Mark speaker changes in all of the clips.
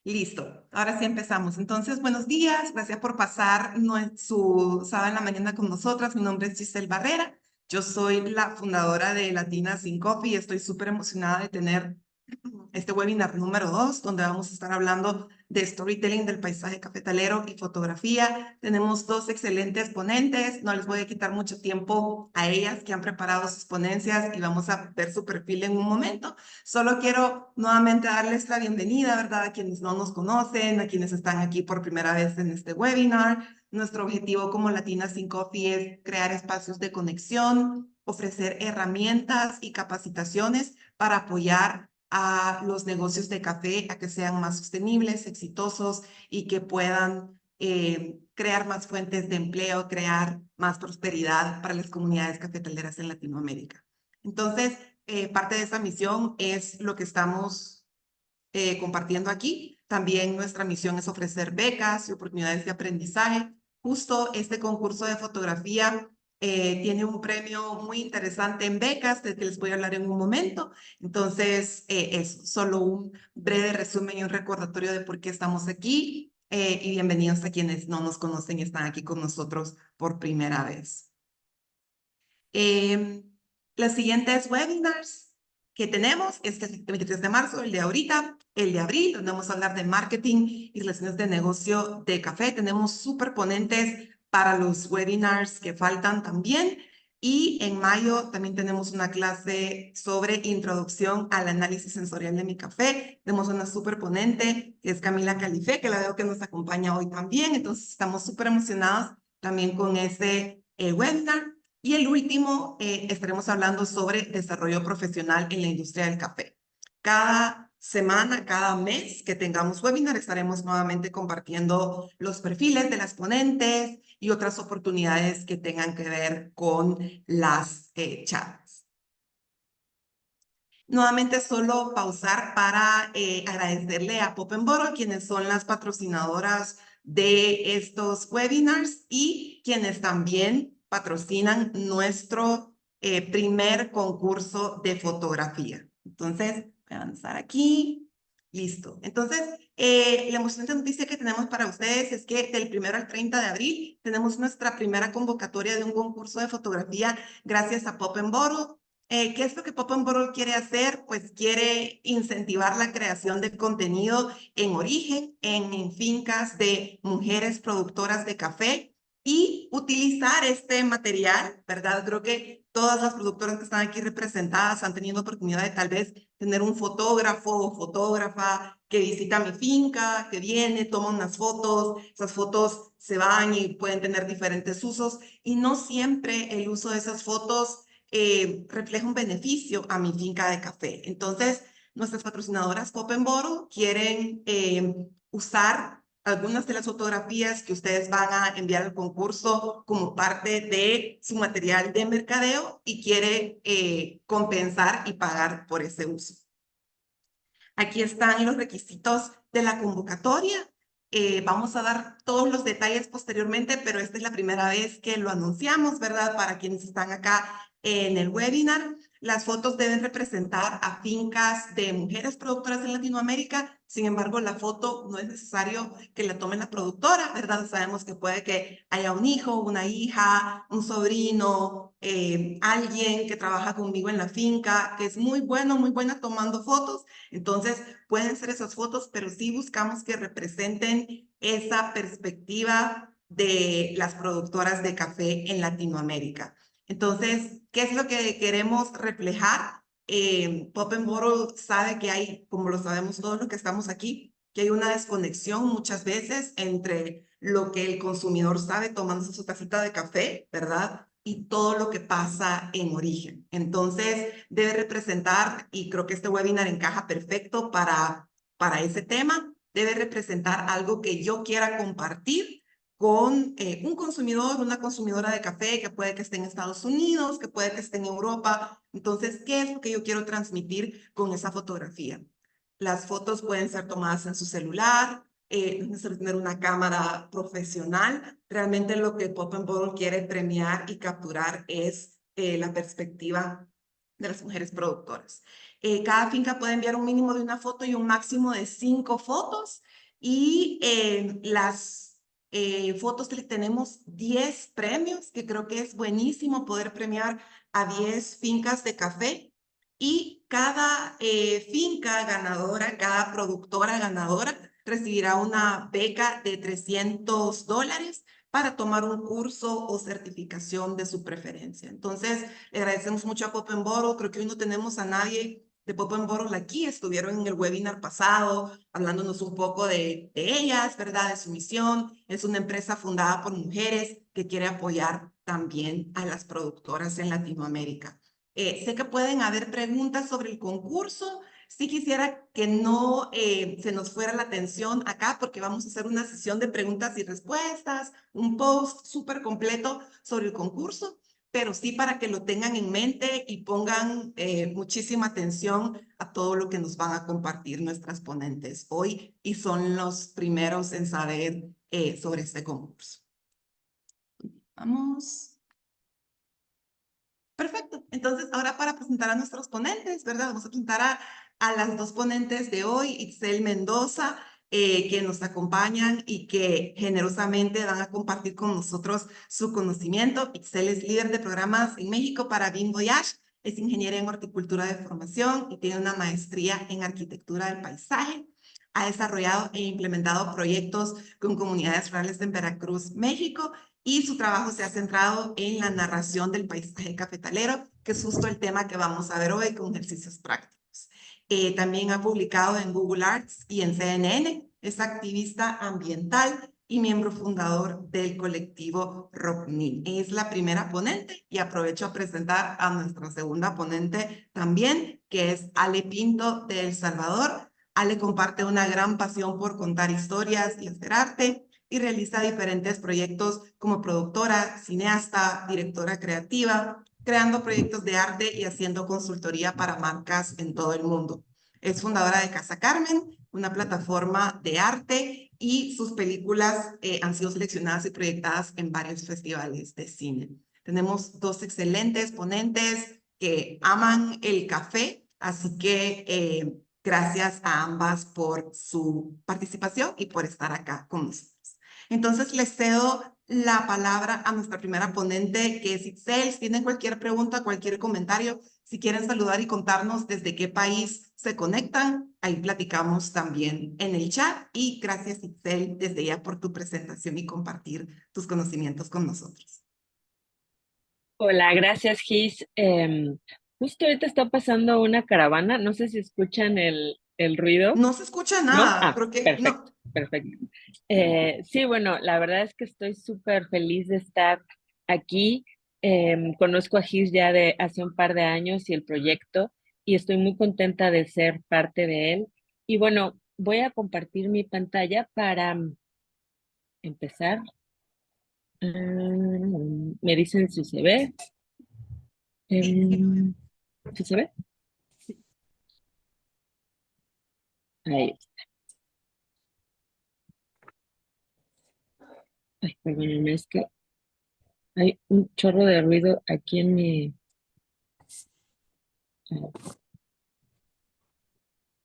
Speaker 1: Listo, ahora sí empezamos. Entonces, buenos días, gracias por pasar su sábado en la mañana con nosotras. Mi nombre es Giselle Barrera, yo soy la fundadora de Latina Sin Coffee y estoy súper emocionada de tener este webinar número 2, donde vamos a estar hablando de storytelling del paisaje cafetalero y fotografía. Tenemos dos excelentes ponentes, no les voy a quitar mucho tiempo a ellas que han preparado sus ponencias y vamos a ver su perfil en un momento. Solo quiero nuevamente darles la bienvenida, ¿verdad? A quienes no nos conocen, a quienes están aquí por primera vez en este webinar. Nuestro objetivo como Latina Sin Coffee es crear espacios de conexión, ofrecer herramientas y capacitaciones para apoyar a los negocios de café a que sean más sostenibles, exitosos y que puedan crear más fuentes de empleo, crear más prosperidad para las comunidades cafetaleras en Latinoamérica. Entonces, parte de esa misión es lo que estamos compartiendo aquí. También nuestra misión es ofrecer becas y oportunidades de aprendizaje. Justo este concurso de fotografía tiene un premio muy interesante en becas, del que les voy a hablar en un momento. Entonces, es solo un breve resumen y un recordatorio de por qué estamos aquí. Y bienvenidos a quienes no nos conocen y están aquí con nosotros por primera vez. Los siguientes webinars que tenemos es el 23 de marzo, el de ahorita, el de abril, donde vamos a hablar de marketing y relaciones de negocio de café. Tenemos súper ponentes para los webinars que faltan también. Y en mayo también tenemos una clase sobre introducción al análisis sensorial de mi café. Tenemos una súper ponente que es Camila Califé, que la veo que nos acompaña hoy también. Entonces estamos súper emocionados también con ese webinar. Y el último, estaremos hablando sobre desarrollo profesional en la industria del café. Cada semana, cada mes que tengamos webinar, estaremos nuevamente compartiendo los perfiles de las ponentes y otras oportunidades que tengan que ver con las charlas. Nuevamente solo pausar para agradecerle a Pop and Bottle, quienes son las patrocinadoras de estos webinars y quienes también patrocinan nuestro primer concurso de fotografía. Entonces, voy a avanzar aquí. Listo. Entonces, la emocionante noticia que tenemos para ustedes es que del 1 al 30 de abril tenemos nuestra primera convocatoria de un concurso de fotografía gracias a Pop and Bottle. ¿Qué es lo que Pop and Bottle quiere hacer? Pues quiere incentivar la creación de contenido en origen, en fincas de mujeres productoras de café y utilizar este material, ¿verdad? Creo que todas las productoras que están aquí representadas han tenido oportunidad de tal vez tener un fotógrafo o fotógrafa que visita mi finca, que viene, toma unas fotos, esas fotos se van y pueden tener diferentes usos y no siempre el uso de esas fotos refleja un beneficio a mi finca de café. Entonces, nuestras patrocinadoras Pop and Bottle quieren usar algunas de las fotografías que ustedes van a enviar al concurso como parte de su material de mercadeo y quiere compensar y pagar por ese uso. Aquí están los requisitos de la convocatoria. Vamos a dar todos los detalles posteriormente, pero esta es la primera vez que lo anunciamos, ¿verdad? Para quienes están acá en el webinar. Las fotos deben representar a fincas de mujeres productoras en Latinoamérica. Sin embargo, la foto no es necesario que la tome la productora, ¿verdad? Sabemos que puede que haya un hijo, una hija, un sobrino, alguien que trabaja conmigo en la finca, que es muy bueno, muy buena tomando fotos. Entonces, pueden ser esas fotos, pero sí buscamos que representen esa perspectiva de las productoras de café en Latinoamérica. Entonces, ¿qué es lo que queremos reflejar? Pop and Bottle sabe que hay, como lo sabemos todos los que estamos aquí, que hay una desconexión muchas veces entre lo que el consumidor sabe tomándose su tacita de café, ¿verdad? Y todo lo que pasa en origen. Entonces, debe representar, y creo que este webinar encaja perfecto para ese tema, debe representar algo que yo quiera compartir con un consumidor, una consumidora de café que puede que esté en Estados Unidos, que puede que esté en Europa. Entonces, ¿qué es lo que yo quiero transmitir con esa fotografía? Las fotos pueden ser tomadas en su celular, no es necesario tener una cámara profesional. Realmente lo que Pop and Bottle quiere premiar y capturar es la perspectiva de las mujeres productoras. Cada finca puede enviar un mínimo de una foto y un máximo de 5 fotos. Y las fotos que tenemos 10 premios, que creo que es buenísimo poder premiar a 10 fincas de café. Y cada finca ganadora, cada productora ganadora recibirá una beca de $300 para tomar un curso o certificación de su preferencia. Entonces, le agradecemos mucho a Pop & Bottle. Creo que hoy no tenemos a nadie de Pop & Bottle aquí. Estuvieron en el webinar pasado hablándonos un poco de ellas, ¿verdad? De su misión. Es una empresa fundada por mujeres que quiere apoyar también a las productoras en Latinoamérica. Sé que pueden haber preguntas sobre el concurso. Sí quisiera que no se nos fuera la atención acá porque vamos a hacer una sesión de preguntas y respuestas, un post súper completo sobre el concurso, pero sí para que lo tengan en mente y pongan muchísima atención a todo lo que nos van a compartir nuestras ponentes hoy y son los primeros en saber sobre este concurso. Vamos. Perfecto. Entonces, ahora para presentar a nuestros ponentes, ¿verdad? Vamos a presentar a las dos ponentes de hoy, Itzel Mendoza, que nos acompañan y que generosamente van a compartir con nosotros su conocimiento. Itzel es líder de programas en México para Bean Voyage, es ingeniera en horticultura de formación y tiene una maestría en arquitectura del paisaje. Ha desarrollado e implementado proyectos con comunidades rurales en Veracruz, México, y su trabajo se ha centrado en la narración del paisaje cafetalero, que es justo el tema que vamos a ver hoy con ejercicios prácticos. También ha publicado en Google Arts y en CNN, es activista ambiental y miembro fundador del colectivo ROCNIL. Es la primera ponente y aprovecho a presentar a nuestra segunda ponente también, que es Ale Pinto de El Salvador. Ale comparte una gran pasión por contar historias y hacer arte y realiza diferentes proyectos como productora, cineasta, directora creativa, creando proyectos de arte y haciendo consultoría para marcas en todo el mundo. Es fundadora de Casa Carmen, una plataforma de arte, y sus películas han sido seleccionadas y proyectadas en varios festivales de cine. Tenemos dos excelentes ponentes que aman el café, así que gracias a ambas por su participación y por estar acá con nosotros. Entonces, les cedo la palabra a nuestra primera ponente, que es Itzel. Si tienen cualquier pregunta, cualquier comentario, si quieren saludar y contarnos desde qué país se conectan, ahí platicamos también en el chat. Y gracias, Itzel, desde ya por tu presentación y compartir tus conocimientos con nosotros.
Speaker 2: Hola, gracias, Gis. Justo ahorita está pasando una caravana, no sé si escuchan el ruido.
Speaker 1: No se escucha
Speaker 2: ¿No?
Speaker 1: nada, creo que no.
Speaker 2: Perfecto, perfecto. Sí, bueno, la verdad es que estoy súper feliz de estar aquí. Conozco a Gis ya de hace un par de años y el proyecto, y estoy muy contenta de ser parte de él. Y bueno, voy a compartir mi pantalla para empezar. Me dicen si se ve.
Speaker 1: Sí, lo veo.
Speaker 2: ¿Sí se ve? Ahí. Ay, perdónenme, es que hay un chorro de ruido aquí en mi...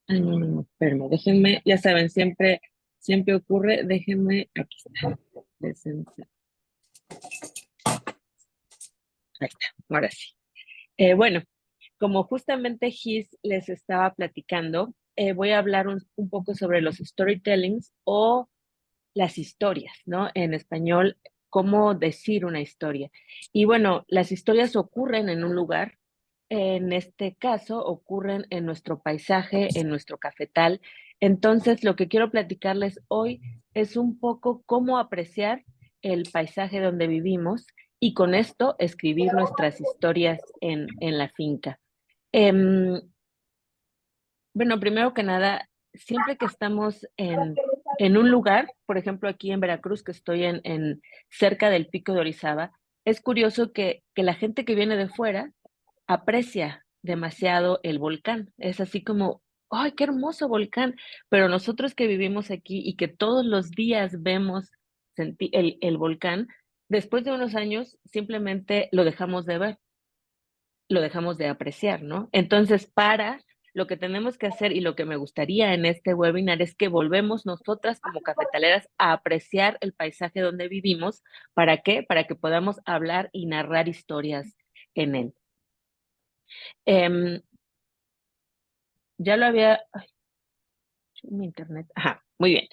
Speaker 2: Ay, no, no, no, espérame, déjenme, ya saben, siempre ocurre, déjenme, aquí está, ahí está, ahora sí. Bueno, como justamente Gis les estaba platicando, voy a hablar un poco sobre los storytellings o las historias, ¿no? En español, cómo decir una historia. Y bueno, las historias ocurren en un lugar. En este caso, ocurren en nuestro paisaje, en nuestro cafetal. Entonces, lo que quiero platicarles hoy es un poco cómo apreciar el paisaje donde vivimos y con esto escribir nuestras historias en la finca. Em, bueno, primero que nada, siempre que estamos en un lugar, por ejemplo, aquí en Veracruz, que estoy en cerca del Pico de Orizaba, es curioso que la gente que viene de fuera aprecia demasiado el volcán. Es así como, ¡ay, qué hermoso volcán! Pero nosotros que vivimos aquí y que todos los días vemos el volcán, después de unos años simplemente lo dejamos de ver. lo dejamos de apreciar, ¿no? Entonces, lo que tenemos que hacer y lo que me gustaría en este webinar es que volvemos nosotras como cafetaleras a apreciar el paisaje donde vivimos. ¿Para qué? Para que podamos hablar y narrar historias en él. Ya lo había... Ay, mi internet. Ajá, muy bien.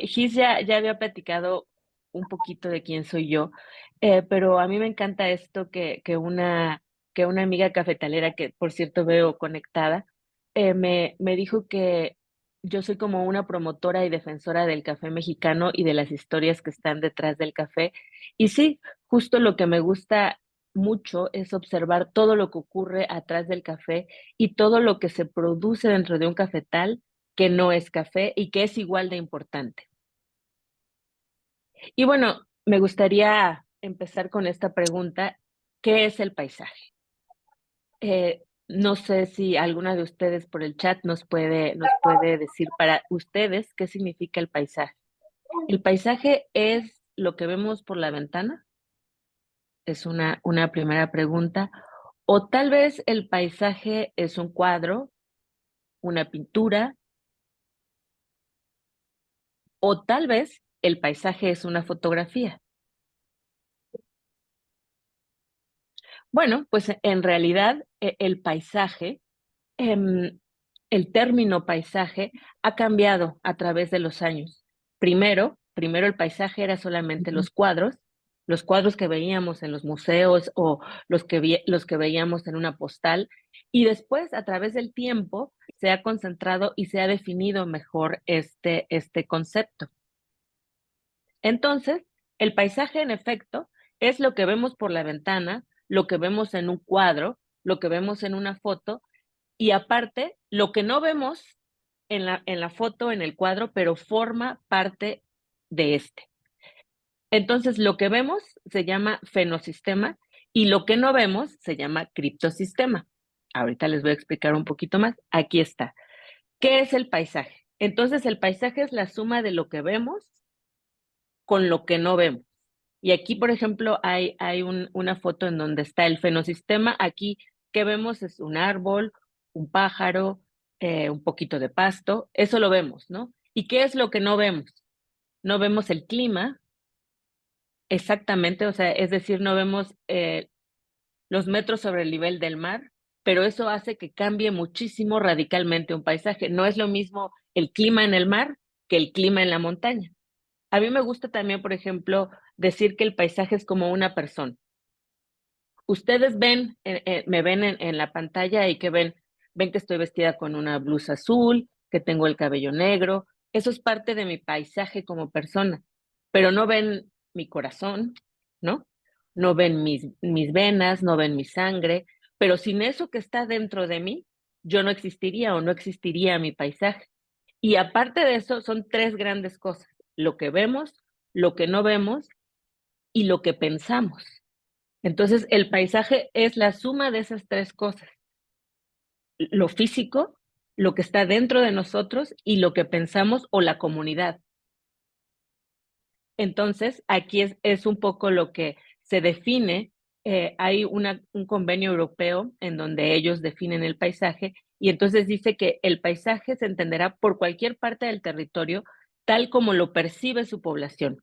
Speaker 2: Gis ya había platicado un poquito de quién soy yo, pero a mí me encanta esto que una amiga cafetalera, que por cierto veo conectada, me dijo que yo soy como una promotora y defensora del café mexicano y de las historias que están detrás del café. Y sí, justo lo que me gusta mucho es observar todo lo que ocurre atrás del café y todo lo que se produce dentro de un cafetal que no es café y que es igual de importante. Y bueno, me gustaría empezar con esta pregunta: ¿qué es el paisaje? No sé si alguna de ustedes por el chat nos puede decir para ustedes qué significa el paisaje. ¿El paisaje es lo que vemos por la ventana? Es una primera pregunta. O tal vez el paisaje es un cuadro, una pintura, o tal vez el paisaje es una fotografía. Bueno, pues en realidad el paisaje, em, el término paisaje ha cambiado a través de los años. Primero el paisaje era solamente los cuadros que veíamos en los museos o los que veíamos en una postal, y después a través del tiempo se ha concentrado y se ha definido mejor este concepto. Entonces, el paisaje, en efecto, es lo que vemos por la ventana, lo que vemos en un cuadro, lo que vemos en una foto, y aparte, lo que no vemos en la foto, en el cuadro, pero forma parte de este. Entonces, lo que vemos se llama fenosistema y lo que no vemos se llama criptosistema. Ahorita les voy a explicar un poquito más. Aquí está. ¿Qué es el paisaje? Entonces, el paisaje es la suma de lo que vemos con lo que no vemos. Y aquí, por ejemplo, hay una foto en donde está el fenosistema. Aquí, ¿qué vemos? Es un árbol, un pájaro, un poquito de pasto. Eso lo vemos, ¿no? ¿Y qué es lo que no vemos? No vemos el clima exactamente, o sea, es decir, no vemos los metros sobre el nivel del mar, pero eso hace que cambie muchísimo radicalmente un paisaje. No es lo mismo el clima en el mar que el clima en la montaña. A mí me gusta también, por ejemplo, decir que el paisaje es como una persona. Ustedes ven, me ven en la pantalla y que ven que estoy vestida con una blusa azul, que tengo el cabello negro. Eso es parte de mi paisaje como persona, pero no ven mi corazón, ¿no? No ven mis venas, no ven mi sangre, pero sin eso que está dentro de mí, yo no existiría o no existiría mi paisaje. Y aparte de eso, son tres grandes cosas: lo que vemos, lo que no vemos y lo que pensamos. Entonces, el paisaje es la suma de esas tres cosas: lo físico, lo que está dentro de nosotros y lo que pensamos o la comunidad. Entonces, aquí es un poco lo que se define. Hay un convenio europeo en donde ellos definen el paisaje, y entonces dice que el paisaje se entenderá por cualquier parte del territorio tal como lo percibe su población,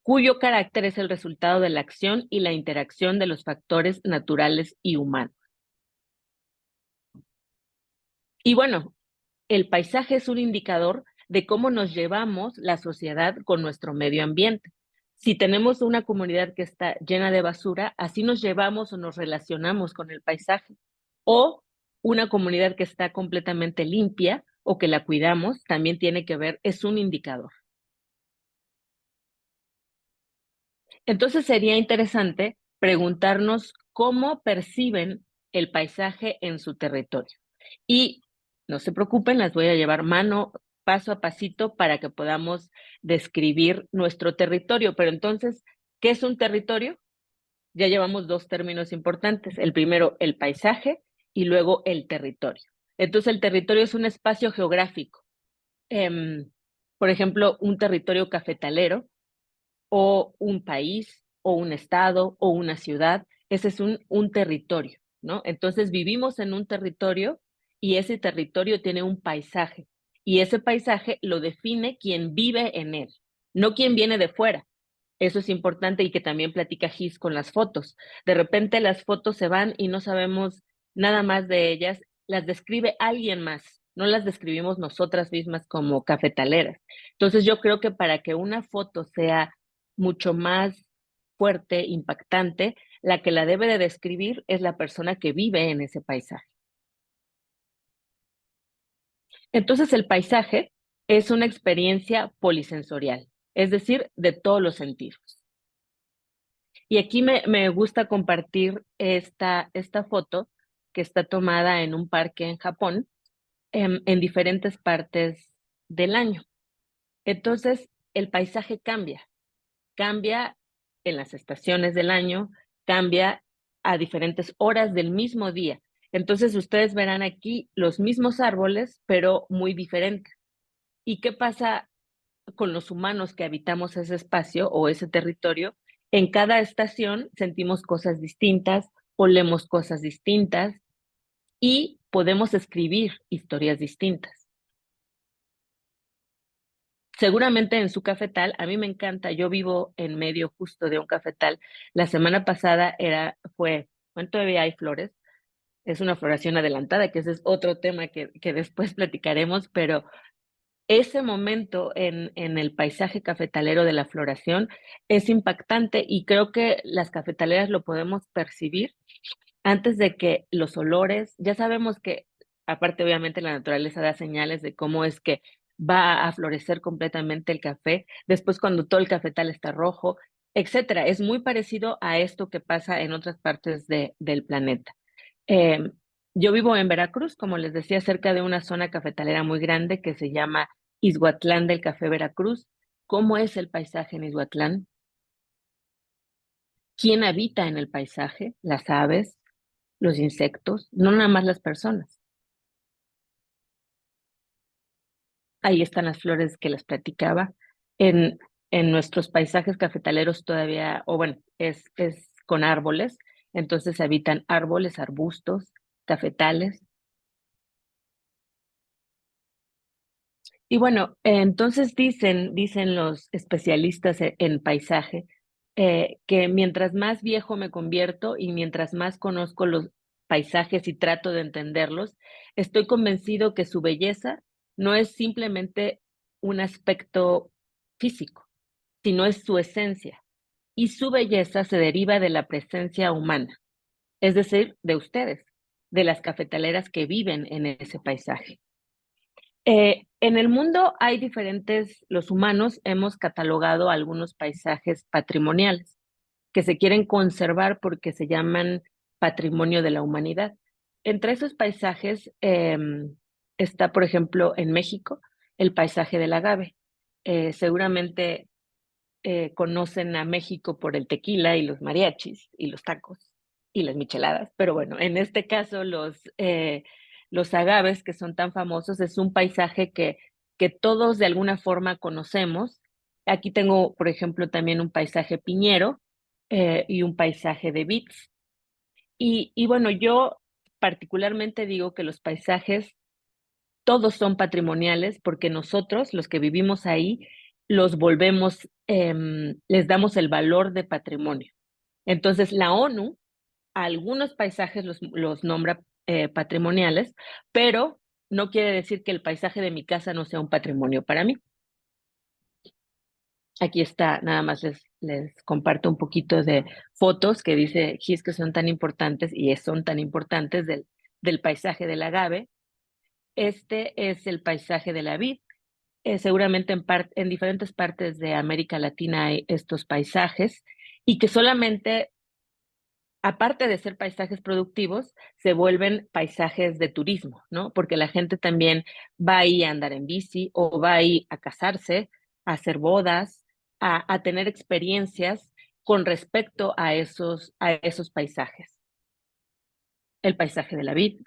Speaker 2: cuyo carácter es el resultado de la acción y la interacción de los factores naturales y humanos. Y bueno, el paisaje es un indicador de cómo nos llevamos la sociedad con nuestro medio ambiente. Si tenemos una comunidad que está llena de basura, así nos llevamos o nos relacionamos con el paisaje. O una comunidad que está completamente limpia o que la cuidamos, también tiene que ver, es un indicador. Entonces sería interesante preguntarnos cómo perciben el paisaje en su territorio. Y no se preocupen, las voy a llevar paso a pasito para que podamos describir nuestro territorio. Pero entonces, ¿qué es un territorio? Ya llevamos dos términos importantes. El primero, el paisaje, y luego el territorio. Entonces, el territorio es un espacio geográfico. Por ejemplo, un territorio cafetalero o un país o un estado o una ciudad. Ese es un territorio. ¿no? Entonces vivimos en un territorio y ese territorio tiene un paisaje y ese paisaje lo define quien vive en él, no quien viene de fuera. Eso es importante y que también platica Gis con las fotos. De repente las fotos se van y no sabemos nada más de ellas, las describe alguien más, no las describimos nosotras mismas como cafetaleras. Entonces yo creo que para que una foto sea mucho más fuerte, impactante, la que la debe de describir es la persona que vive en ese paisaje. Entonces el paisaje es una experiencia polisensorial, es decir, de todos los sentidos. Y aquí me gusta compartir esta foto que está tomada en un parque en Japón, en diferentes partes del año. Entonces, el paisaje cambia en las estaciones del año, cambia a diferentes horas del mismo día. Entonces, ustedes verán aquí los mismos árboles, pero muy diferentes. ¿Y qué pasa con los humanos que habitamos ese espacio o ese territorio? En cada estación sentimos cosas distintas, olemos cosas distintas y podemos escribir historias distintas. Seguramente en su cafetal, a mí me encanta, yo vivo en medio justo de un cafetal. La semana pasada bueno, todavía hay flores, es una floración adelantada, que ese es otro tema que después platicaremos, pero ese momento en el paisaje cafetalero de la floración es impactante y creo que las cafetaleras lo podemos percibir antes de que los olores, ya sabemos que, aparte obviamente la naturaleza da señales de cómo es que va a florecer completamente el café, después cuando todo el cafetal está rojo, etcétera. Es muy parecido a esto que pasa en otras partes del planeta. Eh, yo vivo en Veracruz, como les decía, cerca de una zona cafetalera muy grande que se llama Izhuatlán del Café Veracruz. ¿Cómo es el paisaje en Izhuatlán? ¿Quién habita en el paisaje? Las aves, los insectos, no nada más las personas. Ahí están las flores que les platicaba. En, en nuestros paisajes cafetaleros todavía, o bueno, es con árboles, entonces habitan árboles, arbustos, cafetales. Y bueno, entonces dicen los especialistas en paisaje, que mientras más viejo me convierto y mientras más conozco los paisajes y trato de entenderlos, estoy convencido que su belleza no es simplemente un aspecto físico, sino es su esencia. Y su belleza se deriva de la presencia humana, es decir, de ustedes, de las cafetaleras que viven en ese paisaje. En el mundo hay los humanos hemos catalogado algunos paisajes patrimoniales que se quieren conservar porque se llaman patrimonio de la humanidad. Entre esos paisajes está, por ejemplo, en México, el paisaje del agave. Seguramente conocen a México por el tequila y los mariachis y los tacos y las micheladas, pero bueno, en este caso los agaves que son tan famosos es un paisaje que todos de alguna forma conocemos. Aquí tengo, por ejemplo, también un paisaje piñero y un paisaje de vids. Y bueno, yo particularmente digo que los paisajes todos son patrimoniales porque nosotros, los que vivimos ahí, los volvemos, les damos el valor de patrimonio. Entonces, la ONU, a algunos paisajes los nombra patrimoniales, pero no quiere decir que el paisaje de mi casa no sea un patrimonio para mí. Aquí está, nada más les comparto un poquito de fotos que dice Gis que son tan importantes y son tan importantes del paisaje del agave. Este es el paisaje de la vid. Seguramente en diferentes partes de América Latina hay estos paisajes y que solamente, aparte de ser paisajes productivos, se vuelven paisajes de turismo, ¿no? Porque la gente también va ahí a andar en bici o va ahí a casarse, a hacer bodas, a tener experiencias con respecto a esos paisajes. El paisaje de la vid.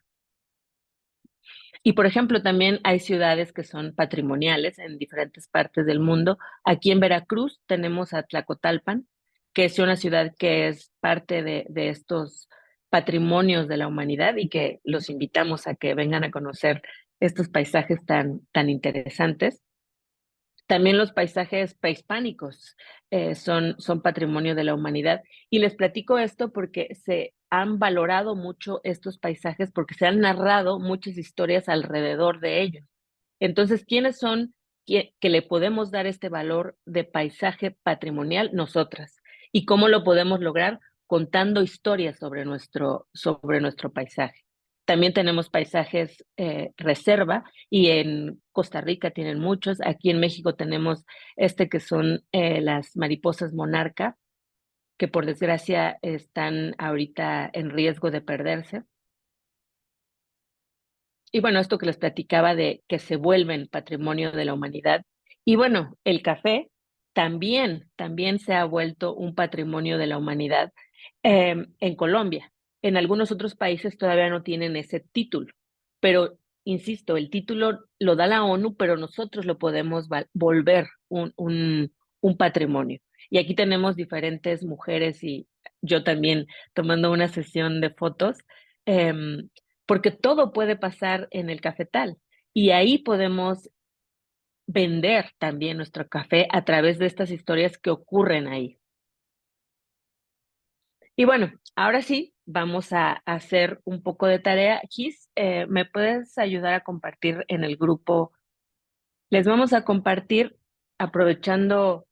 Speaker 2: Y por ejemplo, también hay ciudades que son patrimoniales en diferentes partes del mundo. Aquí en Veracruz tenemos a Tlacotalpan, que es una ciudad que es parte de estos patrimonios de la humanidad y que los invitamos a que vengan a conocer estos paisajes tan interesantes. También los paisajes prehispánicos son patrimonio de la humanidad. Y les platico esto porque se han valorado mucho estos paisajes, porque se han narrado muchas historias alrededor de ellos. Entonces, ¿quiénes son que le podemos dar este valor de paisaje patrimonial? Nosotras. ¿Y cómo lo podemos lograr? Contando historias sobre nuestro paisaje. También tenemos paisajes reserva y en Costa Rica tienen muchos. Aquí en México tenemos que son las mariposas monarca, que por desgracia están ahorita en riesgo de perderse. Y bueno, esto que les platicaba de que se vuelven patrimonio de la humanidad. Y bueno, el café también se ha vuelto un patrimonio de la humanidad en Colombia. En algunos otros países todavía no tienen ese título, pero insisto, el título lo da la ONU, pero nosotros lo podemos volver un patrimonio. Y aquí tenemos diferentes mujeres y yo también tomando una sesión de fotos. Porque todo puede pasar en el cafetal y ahí podemos vender también nuestro café a través de estas historias que ocurren ahí. Y bueno, ahora sí, vamos a hacer un poco de tarea. Gis, ¿me puedes ayudar a compartir en el grupo? Les vamos a compartir aprovechando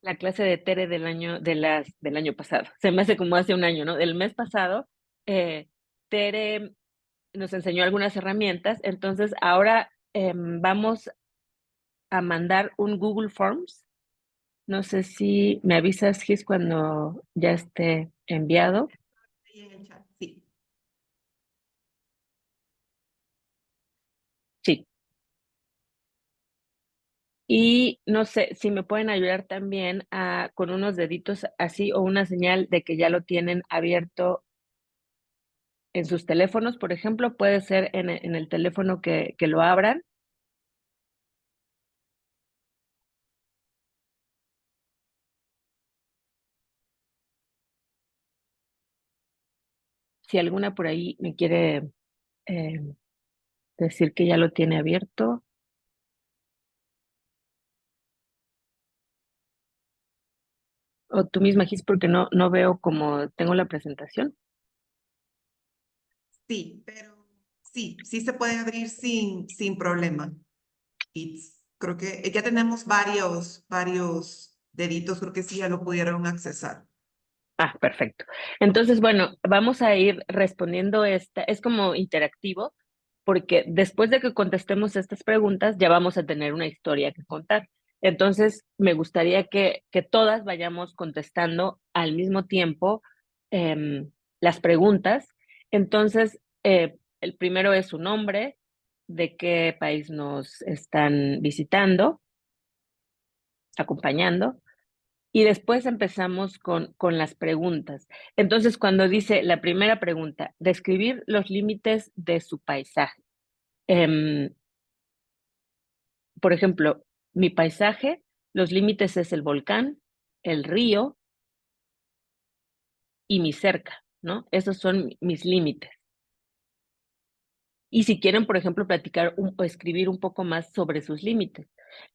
Speaker 2: la clase de Tere del año pasado. Se me hace como hace un año, ¿no? Del mes pasado, Tere nos enseñó algunas herramientas, entonces ahora vamos a mandar un Google Forms. No sé si me avisas, Gis, cuando ya esté enviado.
Speaker 1: Ahí en el chat, sí.
Speaker 2: Sí. Y no sé si me pueden ayudar también con unos deditos así o una señal de que ya lo tienen abierto en sus teléfonos, por ejemplo, puede ser en el teléfono que lo abran. Si alguna por ahí me quiere eh, decir que ya lo tiene abierto. O tú misma, Gis, porque no veo cómo tengo la presentación.
Speaker 1: Sí, pero sí se puede abrir sin problema. Creo que ya tenemos varios deditos, creo que sí ya lo pudieron accesar.
Speaker 2: Ah, perfecto. Entonces, bueno, vamos a ir respondiendo es como interactivo, porque después de que contestemos estas preguntas, ya vamos a tener una historia que contar. Entonces, me gustaría que todas vayamos contestando al mismo tiempo las preguntas. Entonces, el primero es su nombre, de qué país nos están visitando, acompañando. Y después empezamos con las preguntas. Entonces, cuando dice la primera pregunta, describir los límites de su paisaje. Em, por ejemplo, mi paisaje, los límites es el volcán, el río y mi cerca, ¿no? Esos son mis límites. Y si quieren, por ejemplo, platicar o escribir un poco más sobre sus límites.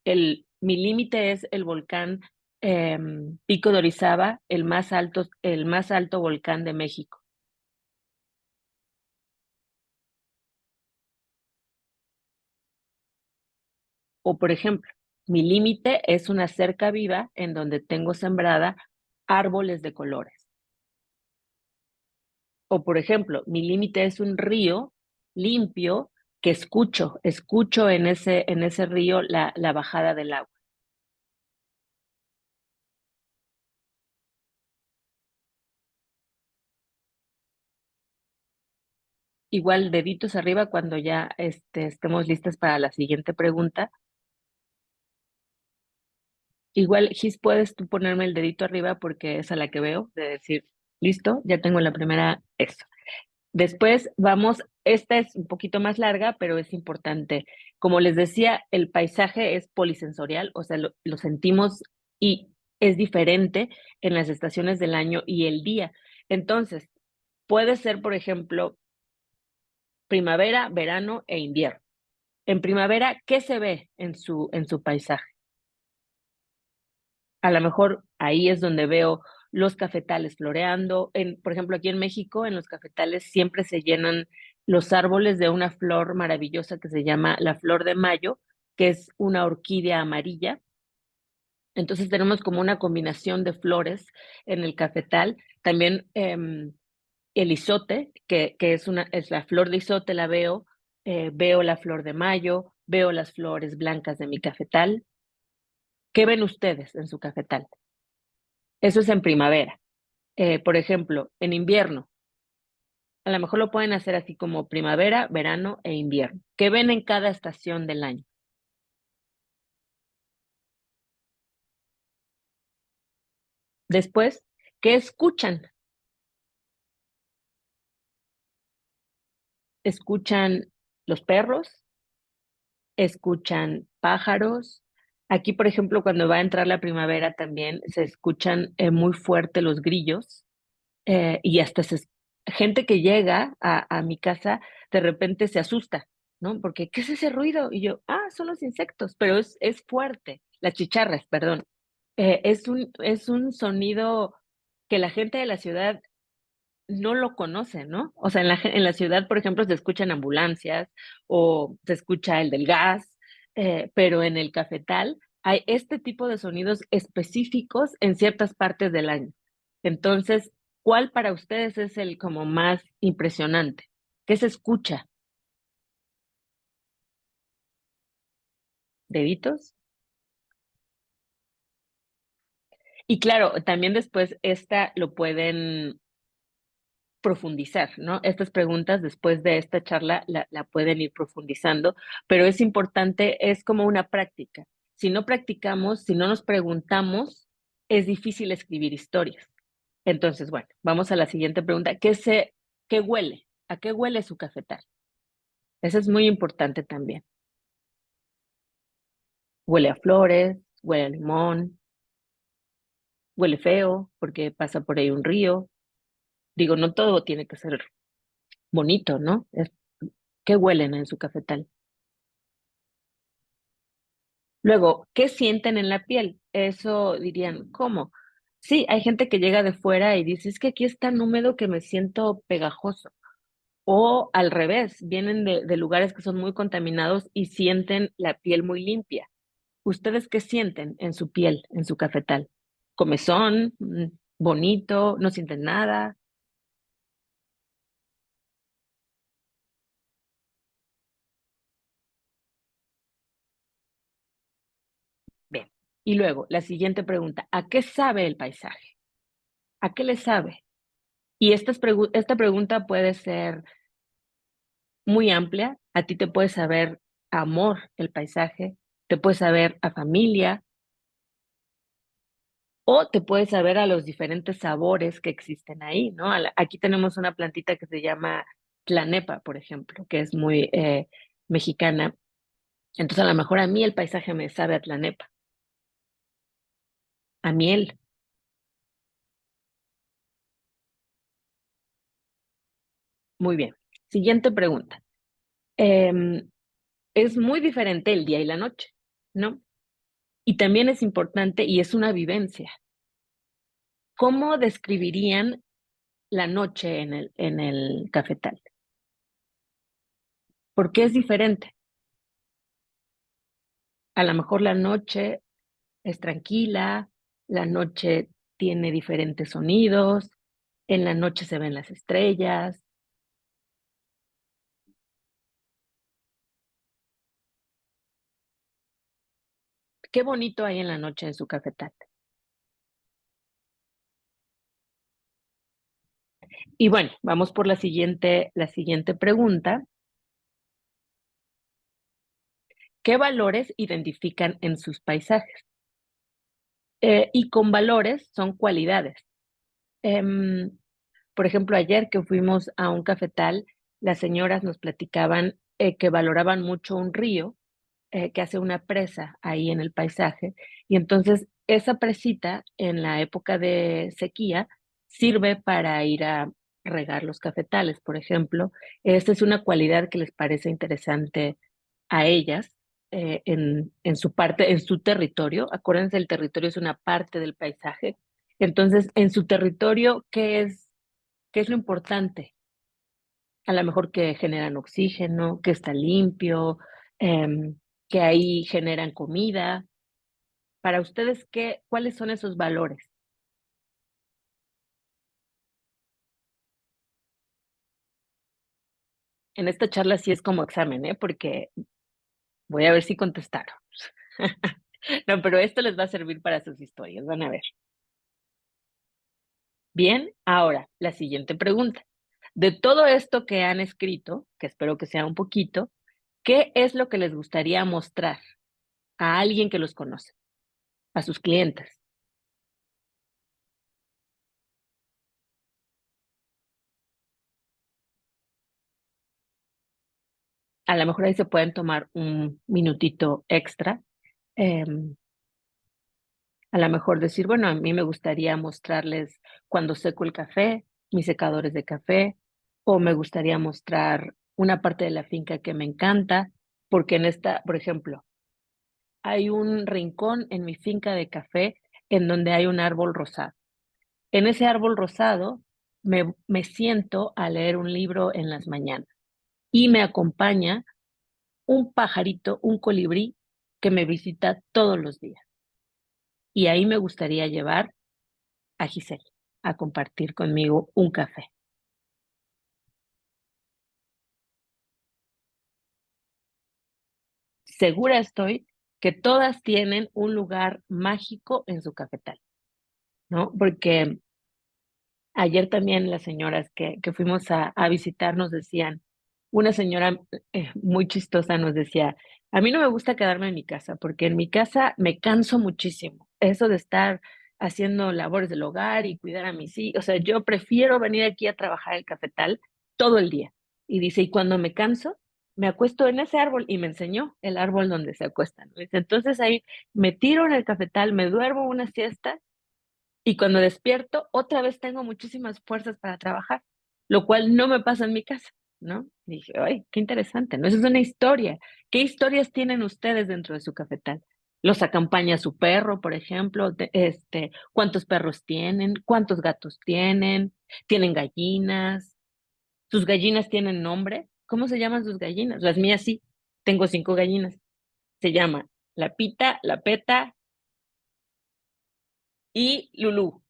Speaker 2: Mi límite es el volcán Pico de Orizaba, el más alto volcán de México. O, por ejemplo, mi límite es una cerca viva en donde tengo sembrada árboles de colores. O, por ejemplo, mi límite es un río limpio que escucho en ese río la bajada del agua. Igual deditos arriba cuando ya estemos listas para la siguiente pregunta. Igual, Gis, puedes tú ponerme el dedito arriba porque es a la que veo, de decir, listo, ya tengo la primera, eso. Después vamos, esta es un poquito más larga, pero es importante. Como les decía, el paisaje es polisensorial, o sea, lo sentimos y es diferente en las estaciones del año y el día. Entonces, puede ser, por ejemplo, primavera, verano e invierno. En primavera, ¿qué se ve en su paisaje? A lo mejor ahí es donde veo los cafetales floreando. Por ejemplo, aquí en México, en los cafetales siempre se llenan los árboles de una flor maravillosa que se llama la flor de mayo, que es una orquídea amarilla. Entonces tenemos como una combinación de flores en el cafetal. También el izote, que es la flor de izote, la veo. Veo la flor de mayo, veo las flores blancas de mi cafetal. ¿Qué ven ustedes en su cafetal? Eso es en primavera. Por ejemplo, en invierno, a lo mejor lo pueden hacer así como primavera, verano e invierno. ¿Qué ven en cada estación del año? Después, ¿qué escuchan? ¿Escuchan los perros? ¿Escuchan pájaros? Aquí, por ejemplo, cuando va a entrar la primavera también se escuchan muy fuerte los grillos y hasta gente que llega a mi casa de repente se asusta, ¿no? Porque, ¿qué es ese ruido? Y yo, son los insectos, pero es fuerte, las chicharras, perdón. Es un sonido que la gente de la ciudad no lo conoce, ¿no? O sea, en la ciudad, por ejemplo, se escuchan ambulancias o se escucha el del gas, pero en el cafetal hay este tipo de sonidos específicos en ciertas partes del año. Entonces, ¿cuál para ustedes es el como más impresionante? ¿Qué se escucha? ¿Deditos? Y claro, también después esta lo pueden profundizar, ¿no? Estas preguntas después de esta charla la pueden ir profundizando, pero es importante, es como una práctica. Si no practicamos, si no nos preguntamos, es difícil escribir historias. Entonces, bueno, vamos a la siguiente pregunta. ¿Qué huele? ¿A qué huele su cafetal? Eso es muy importante también. Huele a flores, huele a limón, huele feo porque pasa por ahí un río. Digo, no todo tiene que ser bonito, ¿no? ¿Qué huelen en su cafetal? Luego, ¿qué sienten en la piel? Eso dirían, ¿cómo? Sí, hay gente que llega de fuera y dice, es que aquí es tan húmedo que me siento pegajoso. O al revés, vienen de lugares que son muy contaminados y sienten la piel muy limpia. ¿Ustedes qué sienten en su piel, en su cafetal? ¿Comezón? ¿Bonito? ¿No sienten nada? Bien. Y luego, la siguiente pregunta, ¿a qué sabe el paisaje? ¿A qué le sabe? Y esta pregunta puede ser muy amplia. A ti te puede saber a amor el paisaje, te puede saber a familia o te puede saber a los diferentes sabores que existen ahí, ¿no? Aquí tenemos una plantita que se llama tlanepa, por ejemplo, que es muy mexicana. Entonces, a lo mejor a mí el paisaje me sabe a tlanepa, a miel. Muy bien. Siguiente pregunta. Em, es muy diferente el día y la noche, ¿no? Y también es importante y es una vivencia. ¿Cómo describirían la noche en el cafetal? ¿Por qué es diferente? A lo mejor la noche es tranquila, la noche tiene diferentes sonidos, en la noche se ven las estrellas. Qué bonito hay en la noche en su cafetal. Y bueno, vamos por la siguiente pregunta. ¿Qué valores identifican en sus paisajes? Y con valores son cualidades. Em, por ejemplo, ayer que fuimos a un cafetal, las señoras nos platicaban que valoraban mucho un río que hace una presa ahí en el paisaje. Y entonces esa presita en la época de sequía sirve para ir a regar los cafetales, por ejemplo. Esta es una cualidad que les parece interesante a ellas en su parte, en su territorio. Acuérdense, el territorio es una parte del paisaje. Entonces, en su territorio, qué es lo importante? A lo mejor que generan oxígeno, que está limpio, que ahí generan comida. Para ustedes, ¿cuáles son esos valores? En esta charla sí es como examen, ¿eh? Porque voy a ver si contestaron. No, pero esto les va a servir para sus historias, van a ver. Bien, ahora, la siguiente pregunta. De todo esto que han escrito, que espero que sea un poquito, ¿qué es lo que les gustaría mostrar a alguien que los conoce, a sus clientes? A lo mejor ahí se pueden tomar un minutito extra. em, a lo mejor decir, bueno, a mí me gustaría mostrarles cuando seco el café, mis secadores de café, o me gustaría mostrar una parte de la finca que me encanta, porque en esta, por ejemplo, hay un rincón en mi finca de café en donde hay un árbol rosado. En ese árbol rosado me siento a leer un libro en las mañanas y me acompaña un pajarito, un colibrí que me visita todos los días. Y ahí me gustaría llevar a Giselle a compartir conmigo un café. Segura estoy que todas tienen un lugar mágico en su cafetal, ¿no? Porque ayer también las señoras que fuimos a visitar nos decían, una señora muy chistosa nos decía, a mí no me gusta quedarme en mi casa porque en mi casa me canso muchísimo. Eso de estar haciendo labores del hogar y cuidar a mis hijos, o sea, yo prefiero venir aquí a trabajar el cafetal todo el día. Y dice, y cuando me canso, me acuesto en ese árbol y me enseñó el árbol donde se acuestan. Dice, entonces ahí me tiro en el cafetal, me duermo una siesta y cuando despierto, otra vez tengo muchísimas fuerzas para trabajar, lo cual no me pasa en mi casa, ¿no? Y dije, ay, qué interesante, ¿no? Esa es una historia. ¿Qué historias tienen ustedes dentro de su cafetal? ¿Los acompaña su perro, por ejemplo? ¿Cuántos perros tienen? ¿Cuántos gatos tienen? ¿Tienen gallinas? ¿Sus gallinas tienen nombre? ¿Cómo se llaman sus gallinas? Las mías sí. Tengo 5 gallinas. Se llama la Pita, la Peta y Lulú.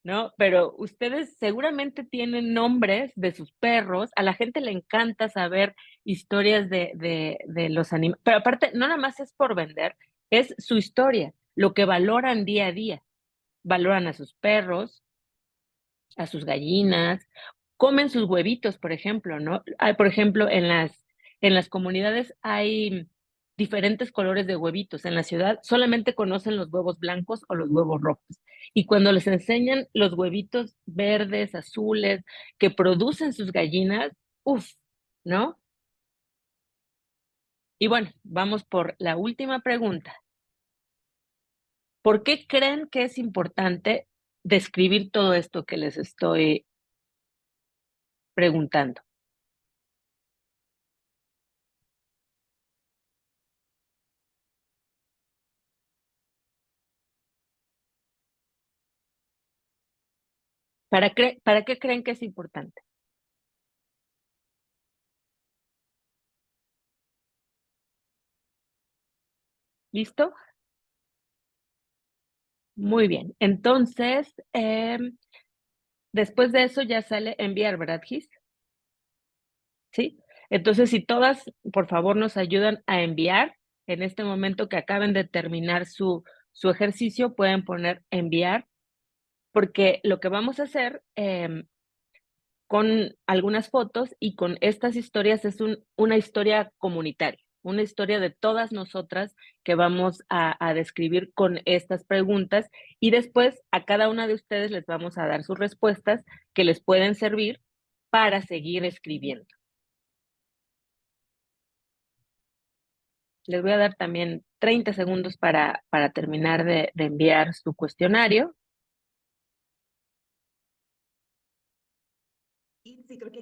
Speaker 2: ¿No? Pero ustedes seguramente tienen nombres de sus perros. A la gente le encanta saber historias de los animales. Pero aparte, no nada más es por vender, es su historia, lo que valoran día a día. Valoran a sus perros, a sus gallinas, comen sus huevitos, por ejemplo, ¿no? Hay, por ejemplo, en las comunidades hay diferentes colores de huevitos. En la ciudad solamente conocen los huevos blancos o los huevos rojos. Y cuando les enseñan los huevitos verdes, azules, que producen sus gallinas, uff, ¿no? Y bueno, vamos por la última pregunta. ¿Por qué creen que es importante describir todo esto que les estoy preguntando? ¿Para qué creen que es importante? ¿Listo? Muy bien. Entonces, después de eso ya sale enviar, ¿verdad, Gis? ¿Sí? Entonces, si todas, por favor, nos ayudan a enviar en este momento que acaben de terminar su ejercicio, pueden poner enviar, porque lo que vamos a hacer con algunas fotos y con estas historias es una historia comunitaria, una historia de todas nosotras que vamos a describir con estas preguntas y después a cada una de ustedes les vamos a dar sus respuestas que les pueden servir para seguir escribiendo. Les voy a dar también 30 segundos para terminar de enviar su cuestionario.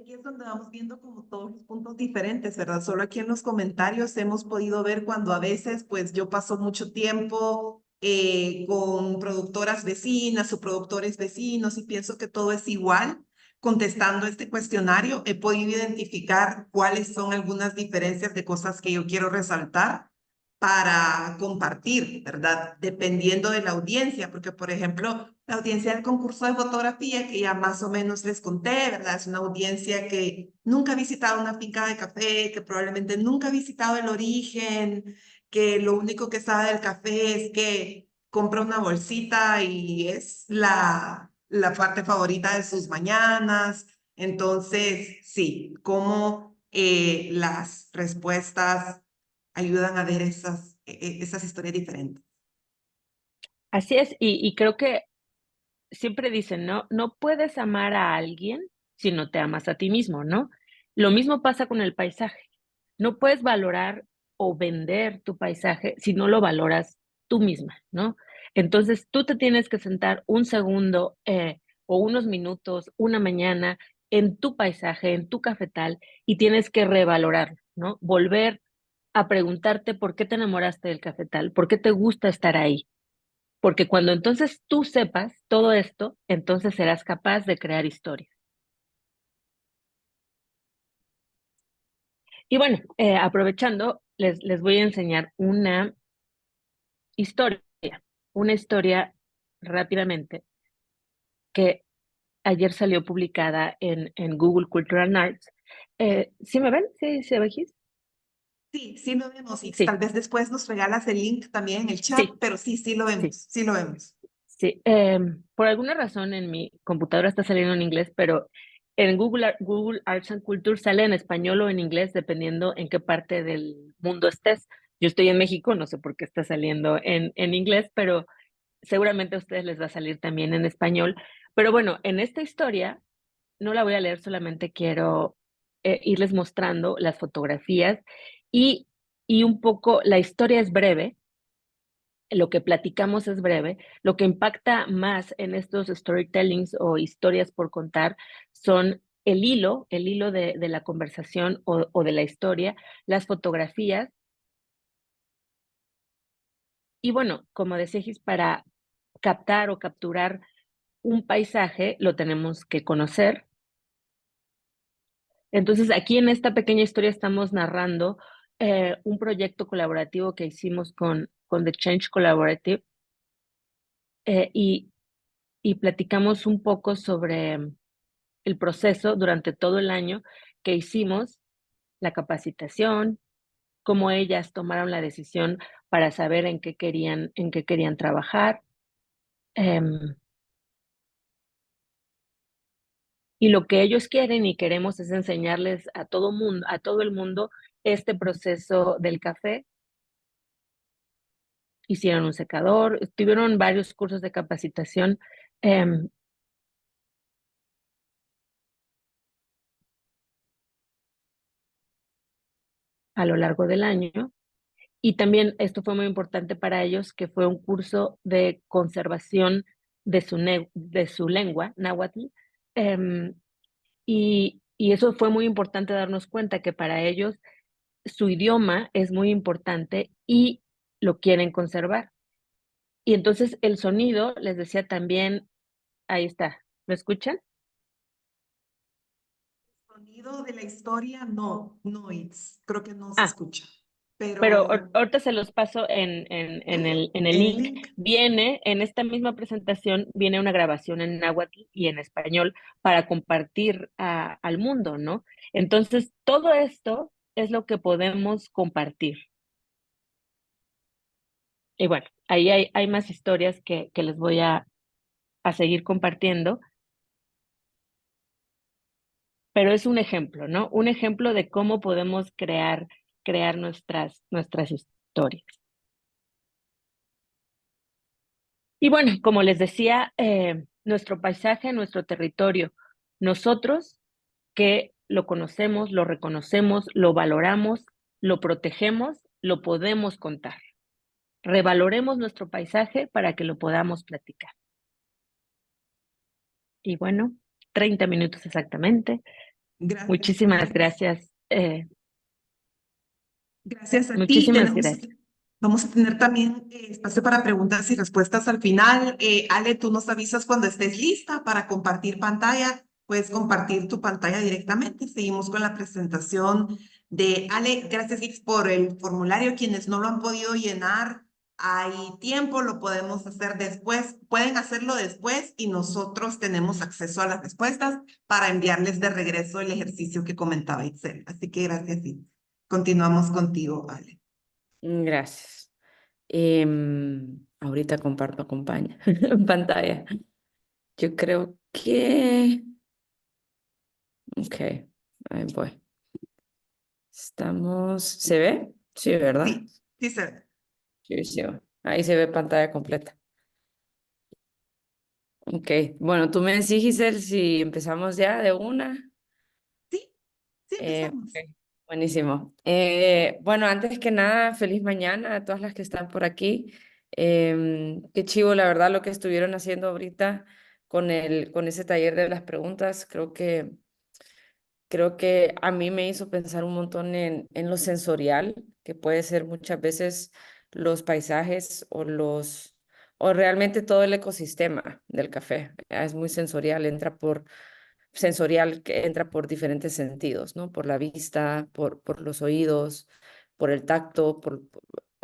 Speaker 1: aquí es donde vamos viendo como todos los puntos diferentes, ¿verdad? Solo aquí en los comentarios hemos podido ver cuando a veces, pues yo paso mucho tiempo con productoras vecinas o productores vecinos y pienso que todo es igual. Contestando este cuestionario, he podido identificar cuáles son algunas diferencias de cosas que yo quiero resaltar para compartir, ¿verdad? Dependiendo de la audiencia, porque por ejemplo, la audiencia del concurso de fotografía, que ya más o menos les conté, ¿verdad? Es una audiencia que nunca ha visitado una finca de café, que probablemente nunca ha visitado el origen, que lo único que sabe del café es que compra una bolsita y es la parte favorita de sus mañanas. Entonces, sí, cómo las respuestas ayudan a ver esas historias diferentes.
Speaker 2: Así es, y creo que siempre dicen, ¿no? No puedes amar a alguien si no te amas a ti mismo, ¿no? Lo mismo pasa con el paisaje. No puedes valorar o vender tu paisaje si no lo valoras tú misma, ¿no? Entonces tú te tienes que sentar un segundo o unos minutos, una mañana en tu paisaje, en tu cafetal y tienes que revalorarlo, ¿no? Volver a preguntarte por qué te enamoraste del cafetal, por qué te gusta estar ahí, porque cuando entonces tú sepas todo esto, entonces serás capaz de crear historias. Y bueno, aprovechando, les voy a enseñar historia, una historia rápidamente que ayer salió publicada en Google Cultural Arts. ¿Sí me ven? ¿Sí se ve, Gis?
Speaker 1: Sí, sí lo vemos y
Speaker 2: Sí,
Speaker 1: tal vez después nos regalas el link también en el chat,
Speaker 2: sí,
Speaker 1: pero sí, sí lo vemos,
Speaker 2: sí.
Speaker 1: sí lo vemos.
Speaker 2: Sí, por alguna razón en mi computadora está saliendo en inglés, pero en Google Arts and Culture sale en español o en inglés, dependiendo en qué parte del mundo estés. Yo estoy en México, no sé por qué está saliendo en inglés, pero seguramente a ustedes les va a salir también en español. Pero bueno, en esta historia no la voy a leer, solamente quiero irles mostrando las fotografías y, y un poco, la historia es breve, lo que platicamos es breve. Lo que impacta más en estos storytellings o historias por contar son el hilo de la conversación o de la historia, las fotografías. Y bueno, como decía Gis, para captar o capturar un paisaje lo tenemos que conocer. Entonces, aquí en esta pequeña historia estamos narrando un proyecto colaborativo que hicimos con The Change Collaborative y platicamos un poco sobre el proceso durante todo el año que hicimos, la capacitación, cómo ellas tomaron la decisión para saber en qué querían trabajar. em, y lo que ellos quieren y queremos es enseñarles a todo mundo, a todo el mundo este proceso del café. Hicieron un secador, tuvieron varios cursos de capacitación em, a lo largo del año. Y también esto fue muy importante para ellos, que fue un curso de conservación de su lengua, náhuatl. Y eso fue muy importante darnos cuenta que para ellos su idioma es muy importante y lo quieren conservar. Y entonces el sonido, les decía también, ahí está, ¿lo escuchan?
Speaker 1: Sonido de la historia, no, no, creo que no se
Speaker 2: Ah,
Speaker 1: escucha,
Speaker 2: pero
Speaker 1: pero
Speaker 2: ahorita se los paso en el
Speaker 1: el
Speaker 2: link.
Speaker 1: link.
Speaker 2: Viene, en esta misma presentación, viene una grabación en náhuatl y en español para compartir al mundo, ¿no? Entonces, todo esto es lo que podemos compartir. Y bueno, ahí hay más historias que les voy a seguir compartiendo, pero es un ejemplo, ¿no? Un ejemplo de cómo podemos crear nuestras historias. Y bueno, como les decía, nuestro paisaje, nuestro territorio, nosotros que lo conocemos, lo reconocemos, lo valoramos, lo protegemos, lo podemos contar. Revaloremos nuestro paisaje para que lo podamos platicar. Y bueno, 30 minutos exactamente.
Speaker 1: Gracias.
Speaker 2: Muchísimas gracias.
Speaker 1: Gracias a ti.
Speaker 2: Muchísimas gracias.
Speaker 1: Vamos a tener también espacio para preguntas y respuestas al final. Ale, tú nos avisas cuando estés lista para compartir pantalla. Puedes compartir tu pantalla directamente. Seguimos con la presentación de Ale. Gracias, Ix, por el formulario. Quienes no lo han podido llenar, hay tiempo, lo podemos hacer después. Pueden hacerlo después y nosotros tenemos acceso a las respuestas para enviarles de regreso el ejercicio que comentaba Itzel. Así que gracias, Ix. Continuamos contigo, Ale.
Speaker 3: Gracias. Ahorita comparto pantalla. Yo creo que... Ok, ahí voy. Estamos... ¿Se ve? Sí, ¿verdad?
Speaker 1: Sí, sí, se
Speaker 3: Sí, sí. Ahí se ve pantalla completa. Ok, bueno, tú me decís, Giselle, si empezamos ya de una.
Speaker 1: sí, sí, empezamos.
Speaker 3: Ok, buenísimo. Bueno, antes que nada, feliz mañana a todas las que están por aquí. Qué chivo, la verdad, lo que estuvieron haciendo ahorita con ese taller de las preguntas. Creo que a mí me hizo pensar un montón en lo sensorial, que puede ser muchas veces los paisajes o realmente todo el ecosistema del café. Es muy sensorial, que entra por diferentes sentidos, ¿no? Por la vista, por los oídos, por el tacto,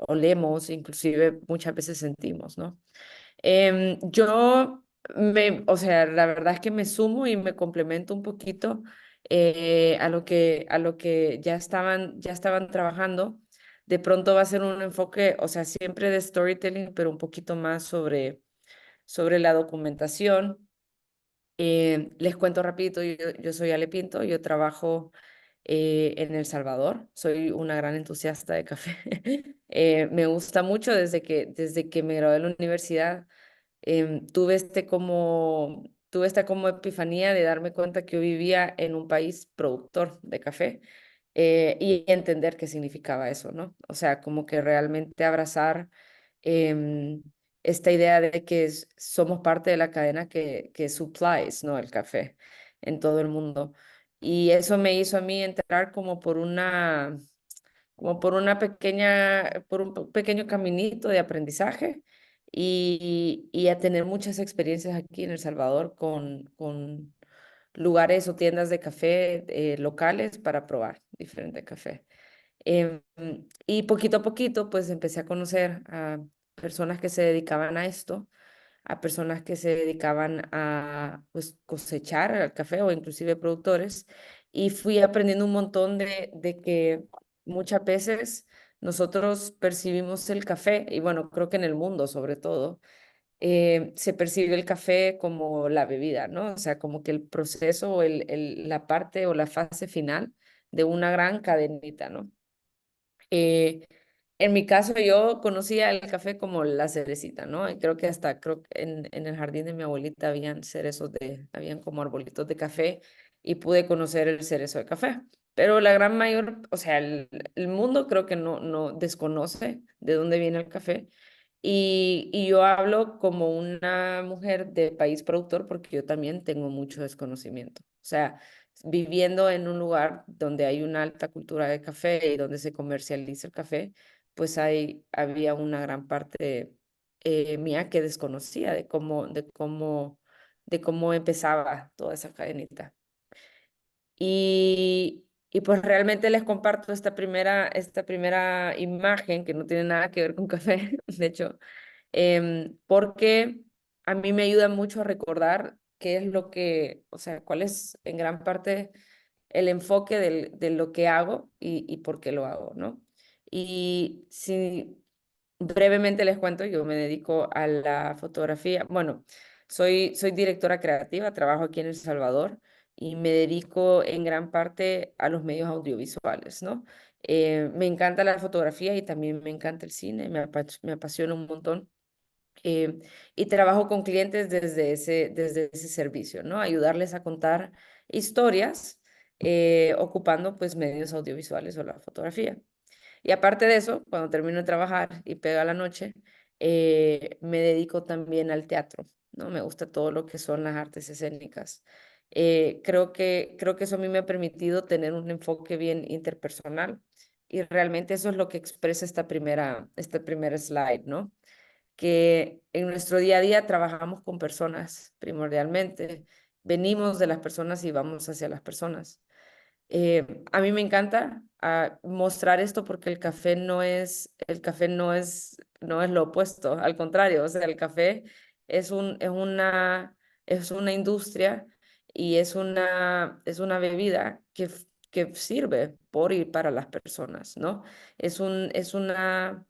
Speaker 3: olemos, inclusive muchas veces sentimos, ¿no? O sea, la verdad es que me sumo y me complemento un poquito a lo que ya estaban trabajando. De pronto va a ser un enfoque, o sea, siempre de storytelling, pero un poquito más sobre la documentación. Les cuento rapidito, yo soy Ale Pinto, yo trabajo en El Salvador, soy una gran entusiasta de café. Me gusta mucho desde que me gradué de la universidad. Tuve esta como epifanía de darme cuenta que yo vivía en un país productor de café y entender qué significaba eso, ¿no? O sea, como que realmente abrazar em, esta idea de que somos parte de la cadena que supplies, ¿no? El café en todo el mundo. Y eso me hizo a mí entrar por un pequeño caminito de aprendizaje y a tener muchas experiencias aquí en El Salvador con lugares o tiendas de café locales para probar diferente café. Em, y poquito a poquito, pues empecé a conocer a personas que se dedicaban a esto, a personas que se dedicaban a pues, cosechar el café o inclusive productores, y fui aprendiendo un montón de que muchas veces nosotros percibimos el café, y bueno, creo que en el mundo sobre todo, se percibe el café como la bebida, ¿no? O sea, como que el proceso o la parte o la fase final de una gran cadenita, ¿no? Eh, en mi caso, yo conocía el café como la cerecita, ¿no? Y creo que en el jardín de mi abuelita habían como arbolitos de café y pude conocer el cerezo de café. Pero la gran mayor, o sea, el mundo creo que no desconoce de dónde viene el café. Y yo hablo como una mujer de país productor porque yo también tengo mucho desconocimiento. O sea, viviendo en un lugar donde hay una alta cultura de café y donde se comercializa el café, pues había una gran parte mía que desconocía de cómo empezaba toda esa cadenita. Y pues realmente les comparto esta primera imagen que no tiene nada que ver con café, de hecho, porque a mí me ayuda mucho a recordar qué es o sea, cuál es en gran parte el enfoque de lo que hago y por qué lo hago, ¿no? Y si brevemente les cuento, yo me dedico a la fotografía. Bueno, soy directora creativa, trabajo aquí en El Salvador y me dedico en gran parte a los medios audiovisuales, ¿no? Me encanta la fotografía y también me encanta el cine, me apasiona un montón. Y trabajo con clientes desde ese servicio, ¿no? Ayudarles a contar historias ocupando pues medios audiovisuales o la fotografía. Y aparte de eso, cuando termino de trabajar y pega la noche, me dedico también al teatro, ¿no? Me gusta todo lo que son las artes escénicas. Creo que eso a mí me ha permitido tener un enfoque bien interpersonal y realmente eso es lo que expresa esta primera slide, ¿no? Que en nuestro día a día trabajamos con personas primordialmente, venimos de las personas y vamos hacia las personas. A mí me encanta mostrar esto porque no es lo opuesto, al contrario, o sea, el café es una industria y es una bebida que sirve por y para las personas, ¿no? Es una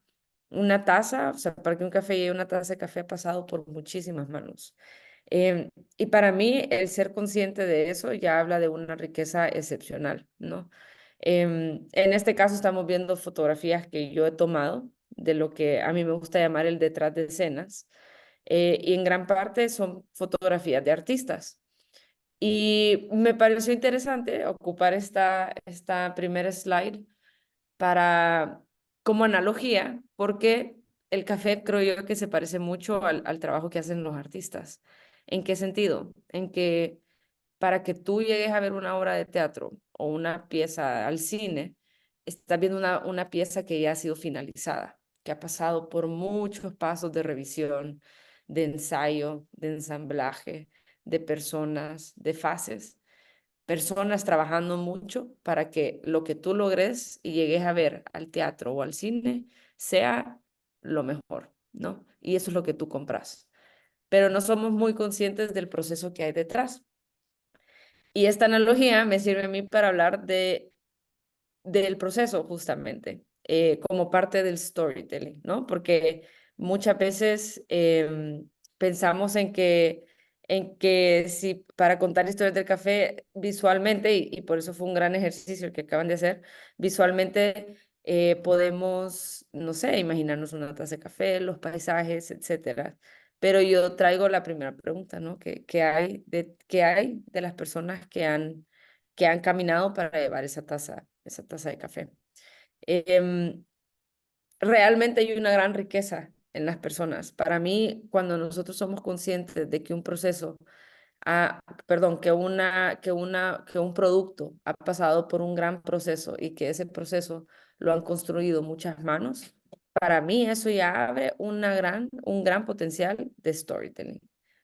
Speaker 3: taza, o sea, para que un café llegue, una taza de café ha pasado por muchísimas manos. Y para mí, el ser consciente de eso ya habla de una riqueza excepcional, ¿no? En este caso estamos viendo fotografías que yo he tomado de lo que a mí me gusta llamar el detrás de escenas, y en gran parte son fotografías de artistas. Y me pareció interesante ocupar esta primera slide para, como analogía, porque el café creo yo que se parece mucho al trabajo que hacen los artistas. ¿En qué sentido? En que para que tú llegues a ver una obra de teatro o una pieza al cine, estás viendo una pieza que ya ha sido finalizada, que ha pasado por muchos pasos de revisión, de ensayo, de ensamblaje, de personas, de fases, personas trabajando mucho para que lo que tú logres y llegues a ver al teatro o al cine sea lo mejor, ¿no? Y eso es lo que tú compras. Pero no somos muy conscientes del proceso que hay detrás. Y esta analogía me sirve a mí para hablar del proceso justamente, como parte del storytelling, ¿no? Porque muchas veces pensamos en que si para contar historias del café visualmente, y por eso fue un gran ejercicio el que acaban de hacer, visualmente podemos, no sé, imaginarnos una taza de café, los paisajes, etcétera. Pero yo traigo la primera pregunta, ¿no? ¿Qué hay de las personas que han caminado para llevar esa taza de café? Em, Realmente hay una gran riqueza en las personas. Para mí, cuando nosotros somos conscientes de que un proceso, perdón, que un producto ha pasado por un gran proceso y que ese proceso lo han construido muchas manos, para mí eso ya abre un gran potencial de storytelling.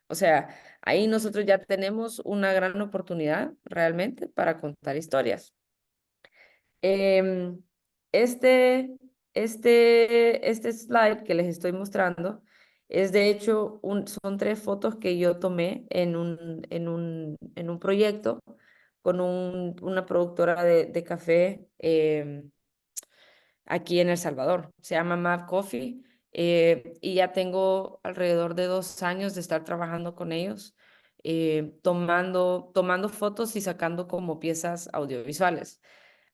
Speaker 3: O sea, ahí nosotros ya tenemos una gran oportunidad realmente para contar historias. Em, este, este slide que les estoy mostrando es de hecho, son 3 fotos que yo tomé en un proyecto con una productora de café aquí en El Salvador. Se llama Mad Coffee, y ya tengo alrededor de 2 años de estar trabajando con ellos, tomando fotos y sacando como piezas audiovisuales.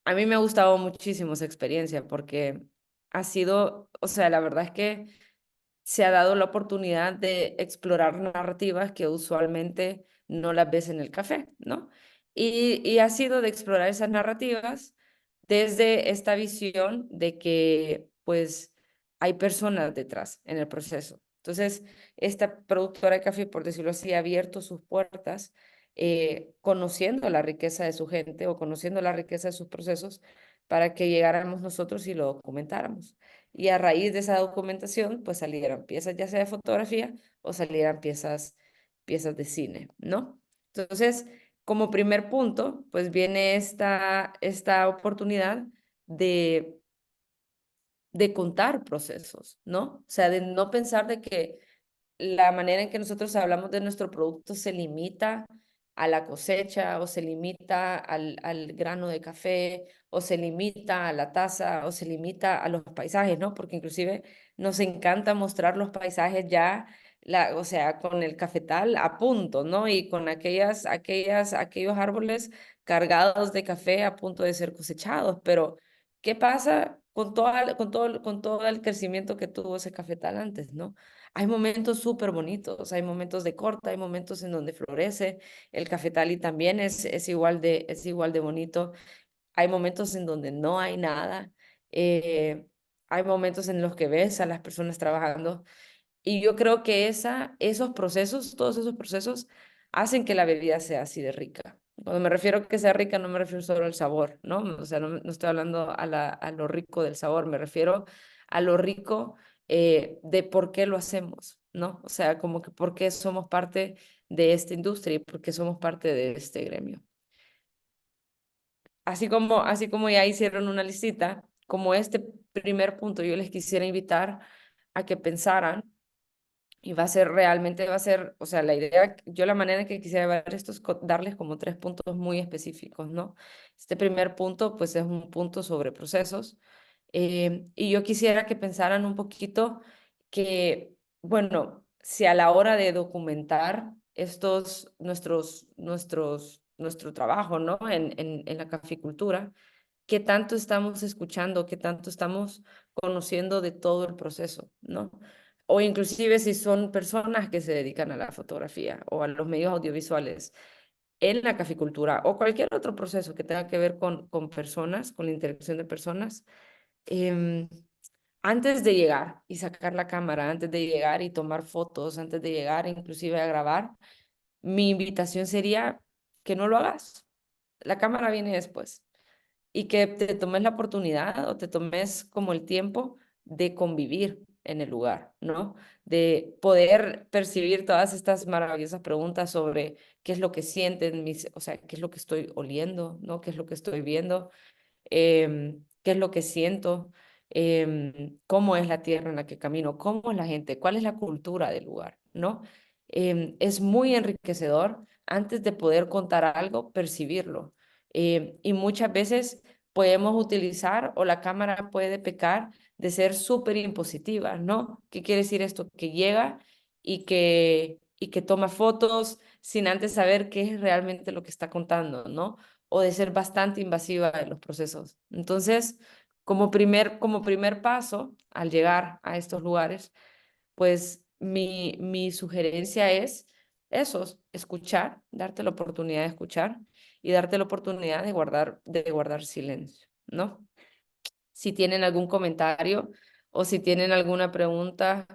Speaker 3: A mí me ha gustado muchísimo esa experiencia porque ha sido, o sea, la verdad es que se ha dado la oportunidad de explorar narrativas que usualmente no las ves en el café, ¿no? Y ha sido de explorar esas narrativas desde esta visión de que, pues, hay personas detrás en el proceso. Entonces, esta productora de café, por decirlo así, ha abierto sus puertas, conociendo la riqueza de su gente o conociendo la riqueza de sus procesos para que llegáramos nosotros y lo documentáramos. Y a raíz de esa documentación, pues salieran piezas ya sea de fotografía o salieran piezas de cine, ¿no? Entonces, como primer punto, pues viene esta oportunidad de, de contar procesos, ¿no? O sea, de no pensar de que la manera en que nosotros hablamos de nuestro producto se limita a la cosecha o se limita al grano de café o se limita a la taza o se limita a los paisajes, ¿no? Porque inclusive nos encanta mostrar los paisajes ya, o sea, con el cafetal a punto, ¿no? Y con aquellos árboles cargados de café a punto de ser cosechados, pero ¿qué pasa con todo el crecimiento que tuvo ese cafetal antes, ¿no? Hay momentos súper bonitos, hay momentos de corta, hay momentos en donde florece el cafetal y también es igual de bonito. Hay momentos en donde no hay nada. Hay momentos en los que ves a las personas trabajando. Y yo creo que esos procesos, todos esos procesos, hacen que la bebida sea así de rica. Cuando me refiero a que sea rica, no me refiero solo al sabor, ¿no? O sea, no estoy hablando a lo rico del sabor, me refiero a lo rico de por qué lo hacemos, ¿no? O sea, como que por qué somos parte de esta industria y por qué somos parte de este gremio. Así como ya hicieron una listita, como este primer punto, yo les quisiera invitar a que pensaran, y va a ser, o sea, la idea, yo la manera que quisiera ver esto es darles como 3 puntos muy específicos, ¿no? Este primer punto, pues es un punto sobre procesos, y yo quisiera que pensaran un poquito que, bueno, si a la hora de documentar nuestro trabajo, ¿no? En la caficultura, qué tanto estamos escuchando, qué tanto estamos conociendo de todo el proceso, ¿no? O inclusive si son personas que se dedican a la fotografía o a los medios audiovisuales en la caficultura o cualquier otro proceso que tenga que ver con personas, con la interacción de personas, em, antes de llegar y sacar la cámara, antes de llegar y tomar fotos, antes de llegar inclusive a grabar, mi invitación sería que no lo hagas. La cámara viene después y que te tomes la oportunidad o te tomes como el tiempo de convivir en el lugar, ¿no? De poder percibir todas estas maravillosas preguntas sobre qué es lo que sienten o sea, qué es lo que estoy oliendo, ¿no? ¿Qué es lo que estoy viendo? Qué es lo que siento, cómo es la tierra en la que camino, cómo es la gente, cuál es la cultura del lugar, ¿no? Es muy enriquecedor antes de poder contar algo, percibirlo. Y muchas veces podemos utilizar o la cámara puede pecar de ser súper impositiva, ¿no? ¿Qué quiere decir esto? Que llega y que toma fotos sin antes saber qué es realmente lo que está contando, ¿no? O de ser bastante invasiva en los procesos. Entonces, como primer paso al llegar a estos lugares, pues mi sugerencia es eso, escuchar, darte la oportunidad de escuchar y darte la oportunidad de guardar silencio, ¿no? Si tienen algún comentario o si tienen alguna pregunta,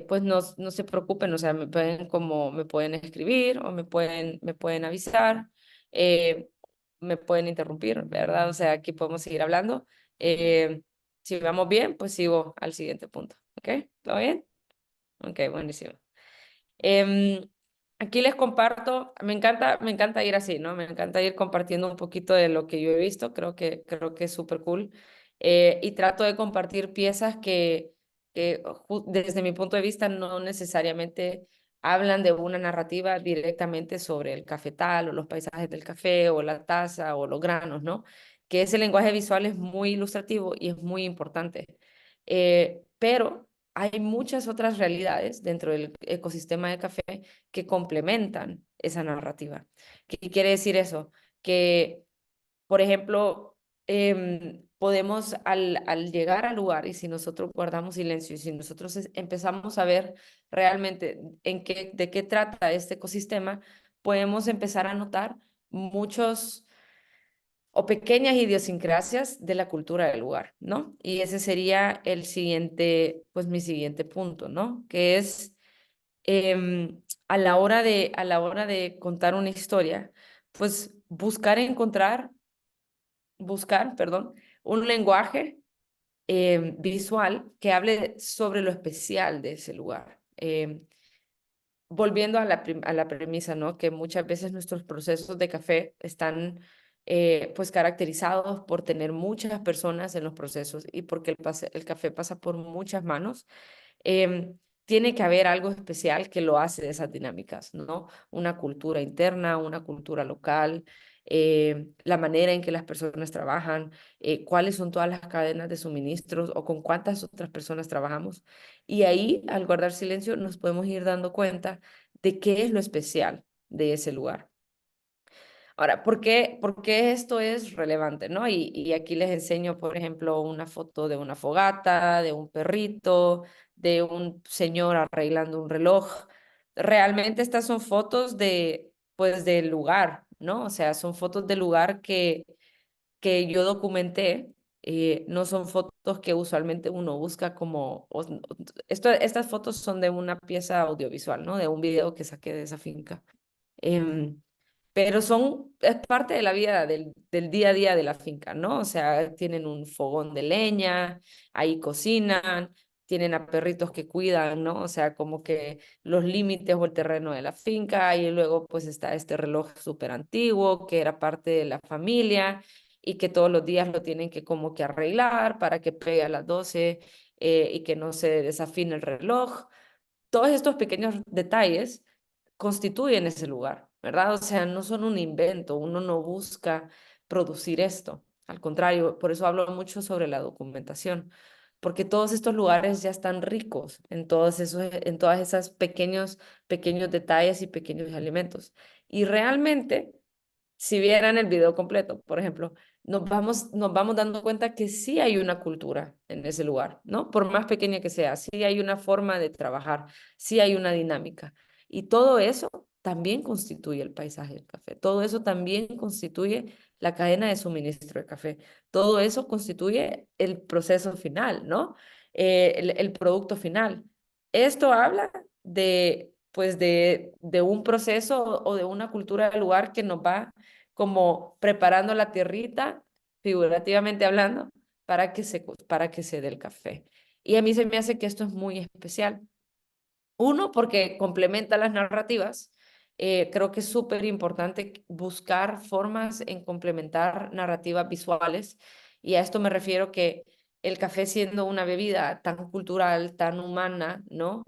Speaker 3: pues no se preocupen, o sea, me pueden escribir o me pueden avisar, eh, me pueden interrumpir, ¿verdad? O sea, aquí podemos seguir hablando. Eh, si vamos bien, pues sigo al siguiente punto, ¿ok? ¿Todo bien? Ok, buenísimo. Em, Aquí les comparto, me encanta ir así, ¿no? Me encanta ir compartiendo un poquito de lo que yo he visto, creo que es súper cool. Y trato de compartir piezas que desde mi punto de vista no necesariamente hablan de una narrativa directamente sobre el cafetal o los paisajes del café o la taza o los granos, ¿no? Que ese lenguaje visual es muy ilustrativo y es muy importante. Pero hay muchas otras realidades dentro del ecosistema de café que complementan esa narrativa. ¿Qué quiere decir eso? Que, por ejemplo, podemos al llegar al lugar y si nosotros guardamos silencio y si nosotros empezamos a ver realmente de qué trata este ecosistema, podemos empezar a notar muchos o pequeñas idiosincrasias de la cultura del lugar, ¿no? Y ese sería pues mi siguiente punto, ¿no? Que es a la hora de contar una historia, pues perdón, un lenguaje visual que hable sobre lo especial de ese lugar. Volviendo a a la premisa, ¿no? Que muchas veces nuestros procesos de café están pues caracterizados por tener muchas personas en los procesos y porque el café pasa por muchas manos. Tiene que haber algo especial que lo hace de esas dinámicas, ¿no? Una cultura interna, una cultura local, la manera en que las personas trabajan, cuáles son todas las cadenas de suministros o con cuántas otras personas trabajamos. Y ahí, al guardar silencio, nos podemos ir dando cuenta de qué es lo especial de ese lugar. Ahora, por qué esto es relevante, no? Y aquí les enseño, por ejemplo, una foto de una fogata, de un perrito, de un señor arreglando un reloj. Realmente estas son fotos pues, del lugar, ¿no? O sea, son fotos del lugar que yo documenté. No son fotos que usualmente uno busca estas fotos son de una pieza audiovisual, ¿no? De un video que saqué de esa finca. Pero es parte de la vida del día a día de la finca, ¿no? O sea, tienen un fogón de leña, ahí cocinan, tienen a perritos que cuidan, ¿no? O sea, como que los límites o el terreno de la finca, y luego pues está este reloj súper antiguo que era parte de la familia y que todos los días lo tienen que como que arreglar para que pegue a las 12 y que no se desafine el reloj. Todos estos pequeños detalles constituyen ese lugar, ¿verdad? O sea, no son un invento, uno no busca producir esto. Al contrario, por eso hablo mucho sobre la documentación, porque todos estos lugares ya están ricos en todas esas pequeños detalles y pequeños elementos. Y realmente, si vieran el video completo, por ejemplo, nos vamos dando cuenta que sí hay una cultura en ese lugar, ¿no? Por más pequeña que sea, sí hay una forma de trabajar, sí hay una dinámica. Y todo eso también constituye el paisaje del café. Todo eso también constituye la cadena de suministro de café. Todo eso constituye el proceso final, ¿no? El producto final. Esto habla pues de un proceso o de una cultura del lugar que nos va como preparando la tierrita, figurativamente hablando, para que se dé el café. Y a mí se me hace que esto es muy especial. Uno, porque complementa las narrativas. Creo que es súper importante buscar formas en complementar narrativas visuales. Y a esto me refiero que el café siendo una bebida tan cultural, tan humana, ¿no?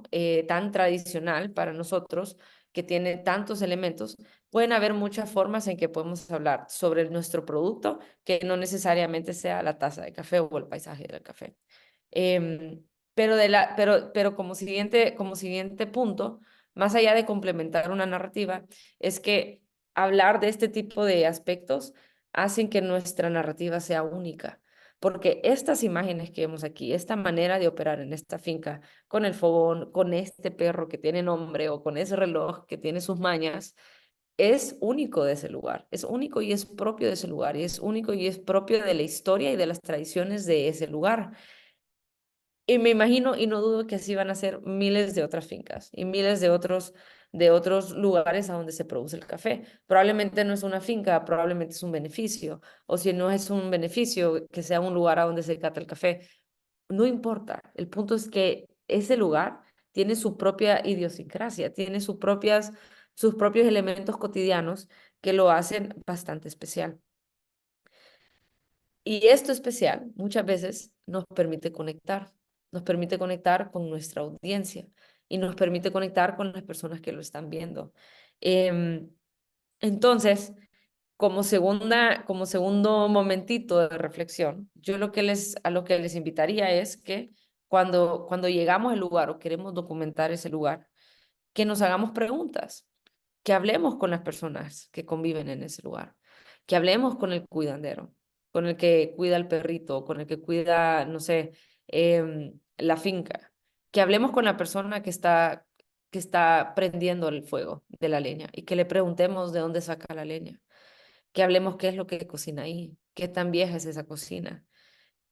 Speaker 3: Tan tradicional para nosotros, que tiene tantos elementos, pueden haber muchas formas en que podemos hablar sobre nuestro producto que no necesariamente sea la taza de café o el paisaje del café. Em, pero como siguiente punto, más allá de complementar una narrativa, es que hablar de este tipo de aspectos hacen que nuestra narrativa sea única. Porque estas imágenes que vemos aquí, esta manera de operar en esta finca, con el fogón, con este perro que tiene nombre o con ese reloj que tiene sus mañas, es único de ese lugar, es único y es propio de ese lugar, y es único y es propio de la historia y de las tradiciones de ese lugar. Y me imagino y no dudo que así van a ser miles de otras fincas y miles de otros lugares a donde se produce el café. Probablemente no es una finca, probablemente es un beneficio. O si no es un beneficio, que sea un lugar a donde se cata el café. No importa. El punto es que ese lugar tiene su propia idiosincrasia, tiene sus propios elementos cotidianos que lo hacen bastante especial. Y esto especial muchas veces nos permite conectar con nuestra audiencia y nos permite conectar con las personas que lo están viendo. Em, entonces, como segundo momentito de reflexión, yo a lo que les invitaría es que cuando llegamos al lugar o queremos documentar ese lugar, que nos hagamos preguntas, que hablemos con las personas que conviven en ese lugar, que hablemos con el cuidandero, con el que cuida el perrito, con el que cuida, no sé, la finca, que hablemos con la persona que está prendiendo el fuego de la leña y que le preguntemos de dónde saca la leña, que hablemos qué es lo que cocina ahí, qué tan vieja es esa cocina,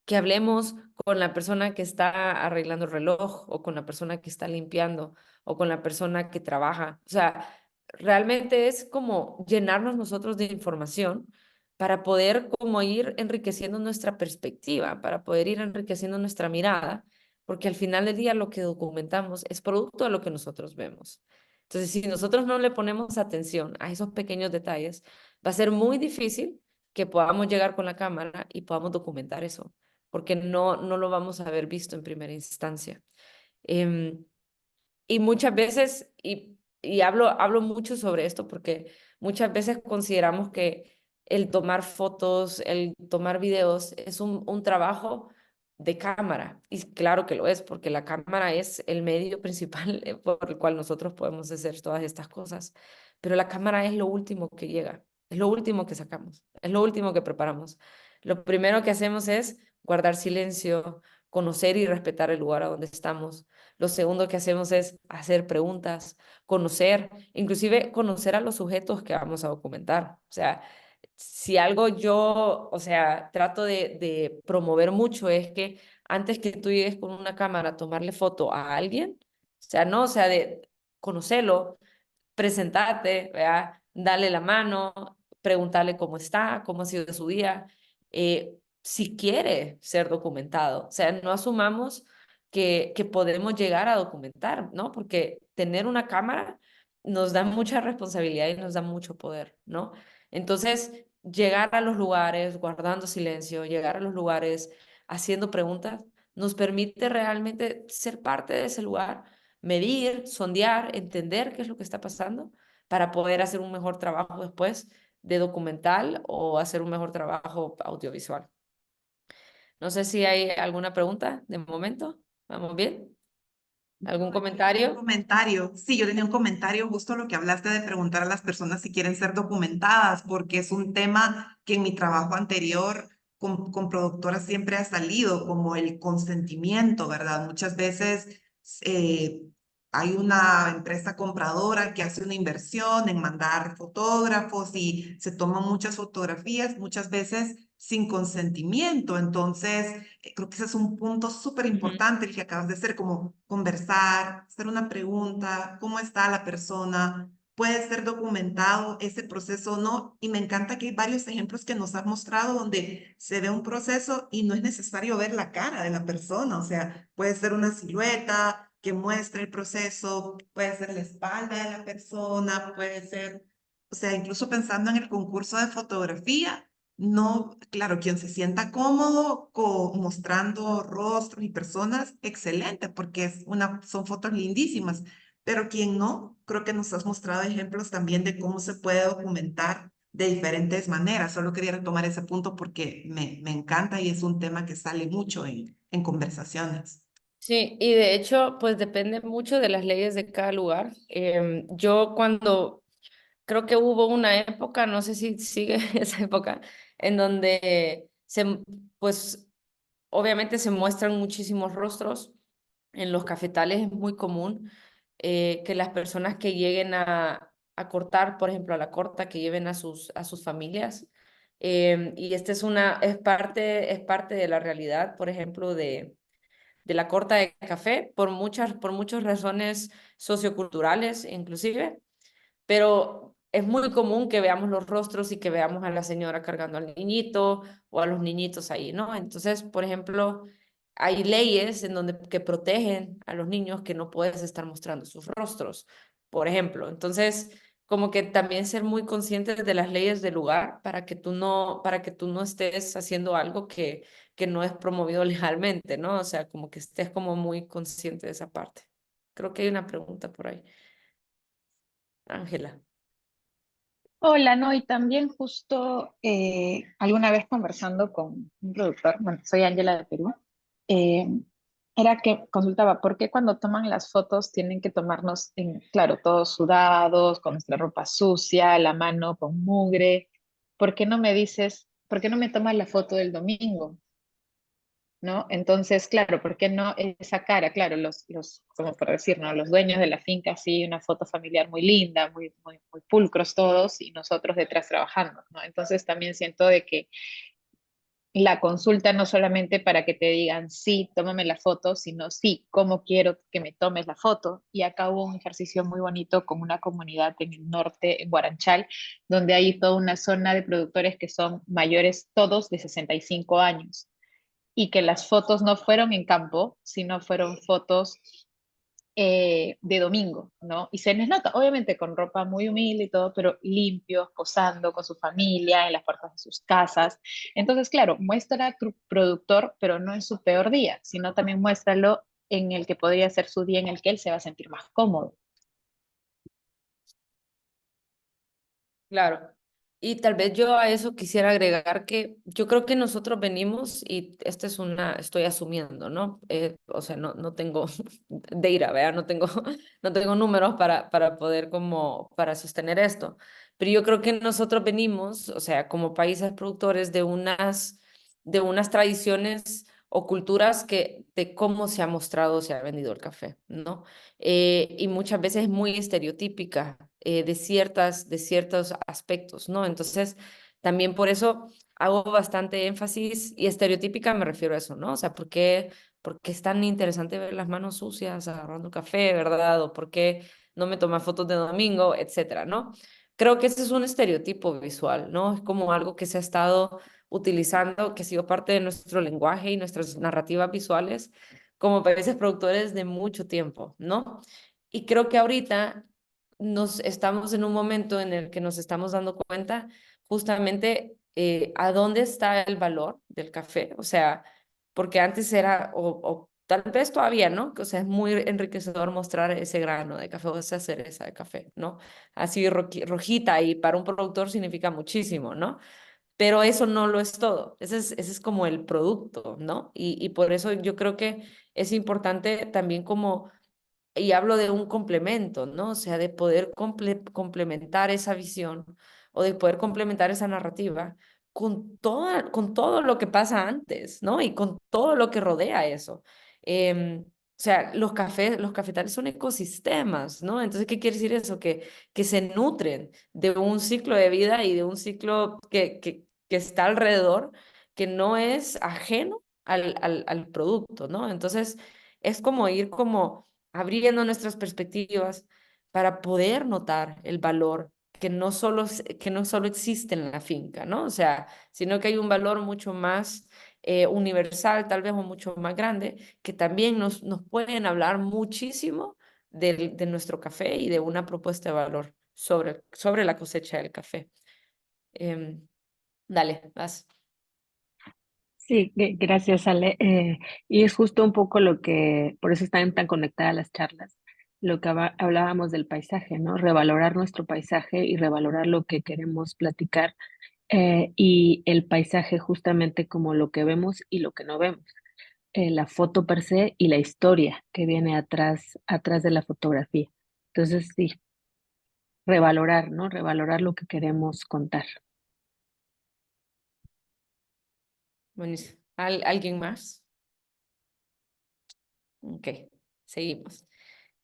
Speaker 3: que hablemos con la persona que está arreglando el reloj o con la persona que está limpiando o con la persona que trabaja. O sea, realmente es como llenarnos nosotros de información para poder como ir enriqueciendo nuestra perspectiva, para poder ir enriqueciendo nuestra mirada, porque al final del día lo que documentamos es producto de lo que nosotros vemos. Entonces, si nosotros no le ponemos atención a esos pequeños detalles, va a ser muy difícil que podamos llegar con la cámara y podamos documentar eso porque no lo vamos a haber visto en primera instancia. Em, y muchas veces, y hablo mucho sobre esto porque muchas veces consideramos que el tomar fotos, el tomar videos es un trabajo de cámara. Y claro que lo es, porque la cámara es el medio principal por el cual nosotros podemos hacer todas estas cosas. Pero la cámara es lo último que llega, es lo último que sacamos, es lo último que preparamos. Lo primero que hacemos es guardar silencio, conocer y respetar el lugar a donde estamos. Lo segundo que hacemos es hacer preguntas, conocer, inclusive conocer a los sujetos que vamos a documentar. O sea, si algo yo, o sea, trato de promover mucho es que antes que tú llegues con una cámara a tomarle foto a alguien, o sea, no, o sea, de conocerlo, presentate, ¿verdad? Dale la mano, preguntarle cómo está, cómo ha sido su día, si quiere ser documentado. O sea, no asumamos que podemos llegar a documentar, ¿no? Porque tener una cámara nos da mucha responsabilidad y nos da mucho poder, ¿no? Entonces, llegar a los lugares guardando silencio, llegar a los lugares haciendo preguntas, nos permite realmente ser parte de ese lugar, medir, sondear, entender qué es lo que está pasando para poder hacer un mejor trabajo después de documental o hacer un mejor trabajo audiovisual. No sé si hay alguna pregunta de momento. ¿Vamos bien? ¿Algún
Speaker 1: Yo tenía un
Speaker 3: comentario?
Speaker 1: comentario, sí, yo tenía un comentario justo lo que hablaste de preguntar a las personas si quieren ser documentadas, porque es un tema que en mi trabajo anterior con productoras siempre ha salido, como el consentimiento, ¿verdad? Muchas veces eh, hay una empresa compradora que hace una inversión en mandar fotógrafos y se toman muchas fotografías, muchas veces sin consentimiento. Entonces, creo que ese es un punto súper
Speaker 3: Ujú.
Speaker 1: importante el que acabas de hacer, como conversar, hacer una pregunta, ¿cómo está la persona? Puede ser documentado ese proceso o no. Y me encanta que hay varios ejemplos que nos has mostrado donde se ve un proceso y no es necesario ver la cara de la persona. O sea, puede ser una silueta que muestre el proceso, puede ser la espalda de la persona, puede ser, o sea, incluso pensando en el concurso de fotografía. No, claro, quien se sienta cómodo mostrando rostros y personas, excelente, porque son fotos lindísimas. Pero quien no, creo que nos has mostrado ejemplos también de cómo se puede documentar de diferentes maneras. Solo quería retomar ese punto porque me encanta y es un tema que sale mucho en conversaciones.
Speaker 3: Sí, y de hecho, pues depende mucho de las leyes de cada lugar. Yo cuando creo que hubo una época, no sé si sigue esa época, en donde pues obviamente se muestran muchísimos rostros. En los cafetales es muy común que las personas que lleguen a cortar, por ejemplo, a la corta, que lleven a sus familias. Y esta es parte de la realidad, por ejemplo, de la corta de café, por muchas razones socioculturales inclusive, pero es muy común que veamos los rostros y que veamos a la señora cargando al niñito o a los niñitos ahí, ¿no? Entonces, por ejemplo, hay leyes en donde que protegen a los niños que no puedes estar mostrando sus rostros, por ejemplo. Entonces, como que también ser muy conscientes de las leyes del lugar para que tú no estés haciendo algo que no es promovido legalmente, ¿no? O sea, como que estés como muy consciente de esa parte. Creo que hay una pregunta por ahí. Ángela.
Speaker 4: Hola, no, y también justo alguna vez conversando con un productor, bueno, soy Ángela de Perú, eh, era que consultaba por qué cuando toman las fotos tienen que tomarnos, claro, todos sudados, con nuestra ropa sucia, la mano con mugre. ¿Por qué no me dices, por qué no me tomas la foto del domingo? ¿No? Entonces, claro, ¿por qué no esa cara? Claro, como por decir, ¿no? Los dueños de la finca, sí, una foto familiar muy linda, muy pulcros todos, y nosotros detrás trabajando, ¿no? Entonces también siento de que la consulta no solamente para que te digan, sí, tómame la foto, sino sí, cómo quiero que me tomes la foto. Y acá hubo un ejercicio muy bonito con una comunidad en el norte, en Guaranchal, donde hay toda una zona de productores que son mayores todos de 65 años y que las fotos no fueron en campo, sino fueron fotos de domingo, ¿no? Y se les nota, obviamente con ropa muy humilde y todo, pero limpios, posando con su familia, en las puertas de sus casas. Entonces, claro, muestra a tu productor, pero no en su peor día, sino también muéstralo en el que podría ser su día en el que él se va a sentir más cómodo.
Speaker 3: Claro. Y tal vez yo a eso quisiera agregar que yo creo que nosotros venimos, y esta es estoy asumiendo, ¿no? O sea, no tengo data, ¿verdad? No tengo números para poder para sostener esto. Pero yo creo que nosotros venimos, o sea, como países productores de unas tradiciones o culturas de cómo se ha mostrado, se ha vendido el café, ¿no? Y muchas veces muy estereotípica de ciertos aspectos, ¿no? Entonces, también por eso hago bastante énfasis y estereotípica me refiero a eso, ¿no? O sea, por qué es tan interesante ver las manos sucias agarrando café, ¿verdad? O por qué no me toma fotos de domingo, etcétera, ¿no? Creo que ese es un estereotipo visual, ¿no? Es como algo que se ha estado utilizando, que ha sido parte de nuestro lenguaje y nuestras narrativas visuales como países productores de mucho tiempo, ¿no? Y creo que ahorita nos estamos en un momento en el que nos estamos dando cuenta justamente a dónde está el valor del café, o sea, porque antes era, o tal vez todavía, ¿no? O sea, es muy enriquecedor mostrar ese grano de café o esa cereza de café, ¿no? Así rojita y para un productor significa muchísimo, ¿no? Pero eso no lo es todo, ese es como el producto, ¿no? Y por eso yo creo que es importante también como, y hablo de un complemento, ¿no? O sea, de poder complementar esa visión o de poder complementar esa narrativa con todo lo que pasa antes, ¿no? Y con todo lo que rodea eso. O sea, los cafetales son ecosistemas, ¿no? Entonces, ¿qué quiere decir eso? Que se nutren de un ciclo de vida y de un ciclo que está alrededor, que no es ajeno al producto, ¿no? Entonces, es como ir como abriendo nuestras perspectivas para poder notar el valor que no solo existe en la finca, ¿no? O sea, sino que hay un valor mucho más universal, tal vez, o mucho más grande, que también nos pueden hablar muchísimo de nuestro café y de una propuesta de valor sobre la cosecha del café. Em, Dale, vas.
Speaker 2: Sí, gracias, Ale. Y es justo un poco lo que, por eso están tan conectadas las charlas, lo que hablábamos del paisaje, ¿no? Revalorar nuestro paisaje y revalorar lo que queremos platicar, y el paisaje justamente como lo que vemos y lo que no vemos, la foto per se y la historia que viene atrás de la fotografía. Entonces, sí, revalorar, ¿no? Revalorar lo que queremos contar.
Speaker 3: Buenísimo. ¿Alguien más? Ok, seguimos.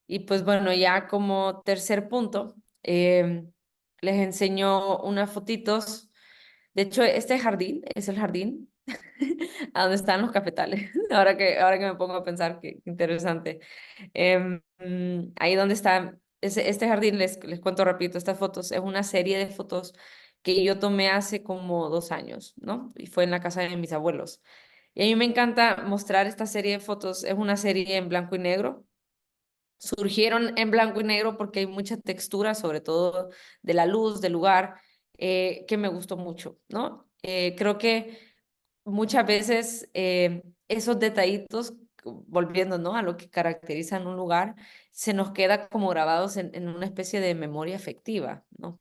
Speaker 3: Y pues bueno, ya como tercer punto, les enseño unas fotitos. De hecho, este jardín es el jardín a donde están los cafetales. Ahora que me pongo a pensar, qué interesante. Ahí donde está este jardín, les cuento rapidito estas fotos. Es una serie de fotos que yo tomé hace como 2 años, ¿no? Y fue en la casa de mis abuelos. Y a mí me encanta mostrar esta serie de fotos. Es una serie en blanco y negro. Surgieron en blanco y negro porque hay mucha textura, sobre todo de la luz, del lugar, que me gustó mucho, ¿no? Creo que muchas veces esos detallitos, volviendo, ¿no? A lo que caracteriza un lugar, se nos queda como grabados en una especie de memoria afectiva, ¿no?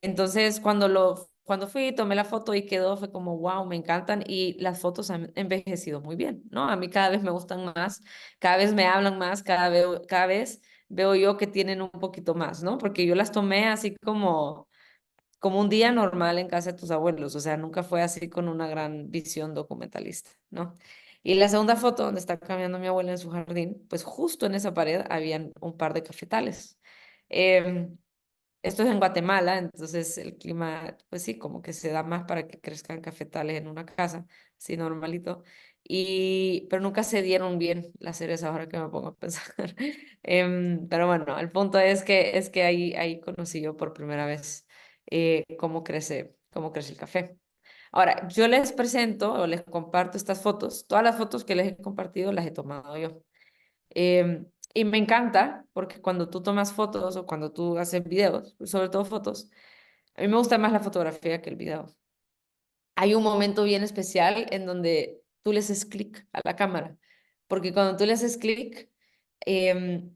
Speaker 3: Entonces, cuando fui, tomé la foto y quedó, fue como, wow, me encantan y las fotos han envejecido muy bien, ¿no? A mí cada vez me gustan más, cada vez me hablan más, cada vez veo yo que tienen un poquito más, ¿no? Porque yo las tomé así como un día normal en casa de tus abuelos, o sea, nunca fue así con una gran visión documentalista, ¿no? Y la segunda foto, donde está caminando mi abuela en su jardín, pues justo en esa pared habían un par de cafetales. Em, Esto es en Guatemala, entonces el clima, pues sí, como que se da más para que crezcan cafetales en una casa, así normalito. Pero nunca se dieron bien las cerezas, ahora que me pongo a pensar. Pero bueno, el punto es que ahí conocí yo por primera vez cómo crece el café. Ahora, yo les presento o les comparto estas fotos. Todas las fotos que les he compartido las he tomado yo. Y me encanta porque cuando tú tomas fotos o cuando tú haces videos, sobre todo fotos, a mí me gusta más la fotografía que el video. Hay un momento bien especial en donde tú le haces clic a la cámara, porque cuando tú le haces clic,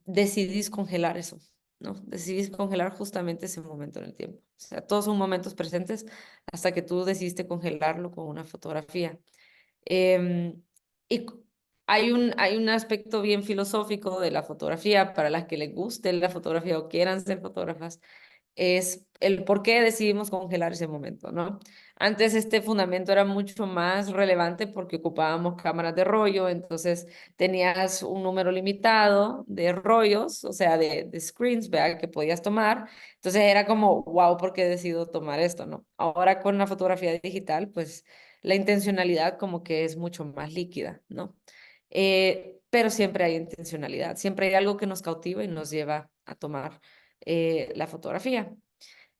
Speaker 3: decidís congelar eso, ¿no? Decidís congelar justamente ese momento en el tiempo. O sea, todos son momentos presentes hasta que tú decidiste congelarlo con una fotografía. Em, y hay un aspecto bien filosófico de la fotografía para las que les guste la fotografía o quieran ser fotógrafas, es el por qué decidimos congelar ese momento, ¿no? Antes este fundamento era mucho más relevante porque ocupábamos cámaras de rollo, entonces tenías un número limitado de rollos, o sea, de screens, ¿verdad? Que podías tomar. Entonces era como, wow, ¿por qué decido tomar esto, no? Ahora con la fotografía digital, pues la intencionalidad como que es mucho más líquida, ¿no? pero siempre hay intencionalidad, siempre hay algo que nos cautiva y nos lleva a tomar la fotografía.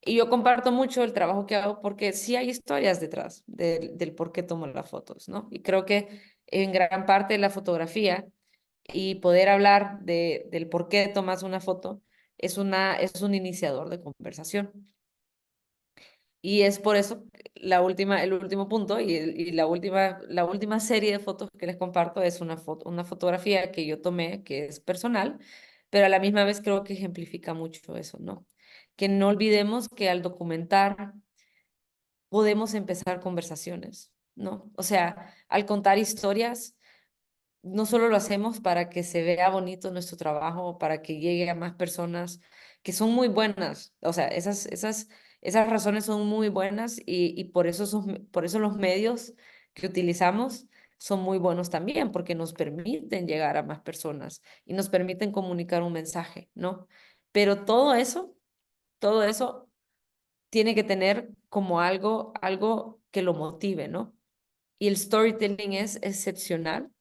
Speaker 3: Y yo comparto mucho el trabajo que hago porque sí hay historias detrás del por qué tomo las fotos, ¿no? Y creo que en gran parte la fotografía y poder hablar del por qué tomas una foto es un iniciador de conversación. Y es por eso el último punto y la última serie de fotos que les comparto es una fotografía que yo tomé que es personal, pero a la misma vez creo que ejemplifica mucho eso, ¿no? Que no olvidemos que al documentar podemos empezar conversaciones, ¿no? O sea, al contar historias no solo lo hacemos para que se vea bonito nuestro trabajo, para que llegue a más personas que son muy buenas, o sea, esas razones son muy buenas y por eso los medios que utilizamos son muy buenos también, porque nos permiten llegar a más personas y nos permiten comunicar un mensaje, ¿no? Pero todo eso tiene que tener como algo que lo motive, ¿no? Y el storytelling es excepcional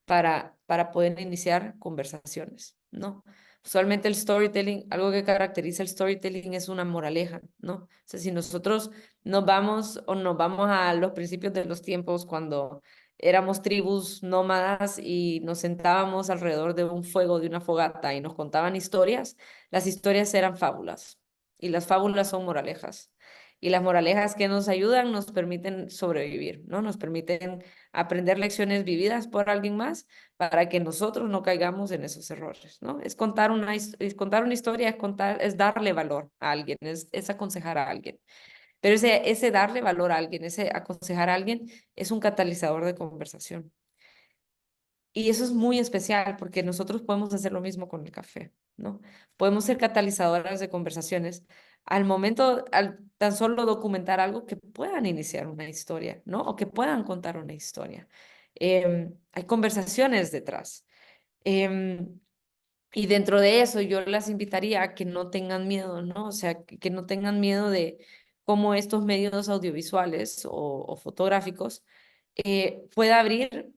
Speaker 3: para poder iniciar conversaciones, ¿no? Usualmente el storytelling, algo que caracteriza el storytelling es una moraleja, ¿no? O sea, si nosotros nos vamos a los principios de los tiempos cuando éramos tribus nómadas y nos sentábamos alrededor de un fuego, de una fogata y nos contaban historias, las historias eran fábulas y las fábulas son moralejas. Y las moralejas que nos ayudan nos permiten sobrevivir, ¿no? Nos permiten aprender lecciones vividas por alguien más para que nosotros no caigamos en esos errores, ¿no? Es contar una historia, es darle valor a alguien, es aconsejar a alguien. Pero ese darle valor a alguien, ese aconsejar a alguien, es un catalizador de conversación. Y eso es muy especial porque nosotros podemos hacer lo mismo con el café, ¿no? Podemos ser catalizadoras de conversaciones al tan solo documentar algo que puedan iniciar una historia, ¿no? O que puedan contar una historia. Hay conversaciones detrás. Em, y dentro de eso yo las invitaría a que no tengan miedo, ¿no? O sea, que no tengan miedo de cómo estos medios audiovisuales o fotográficos pueda abrir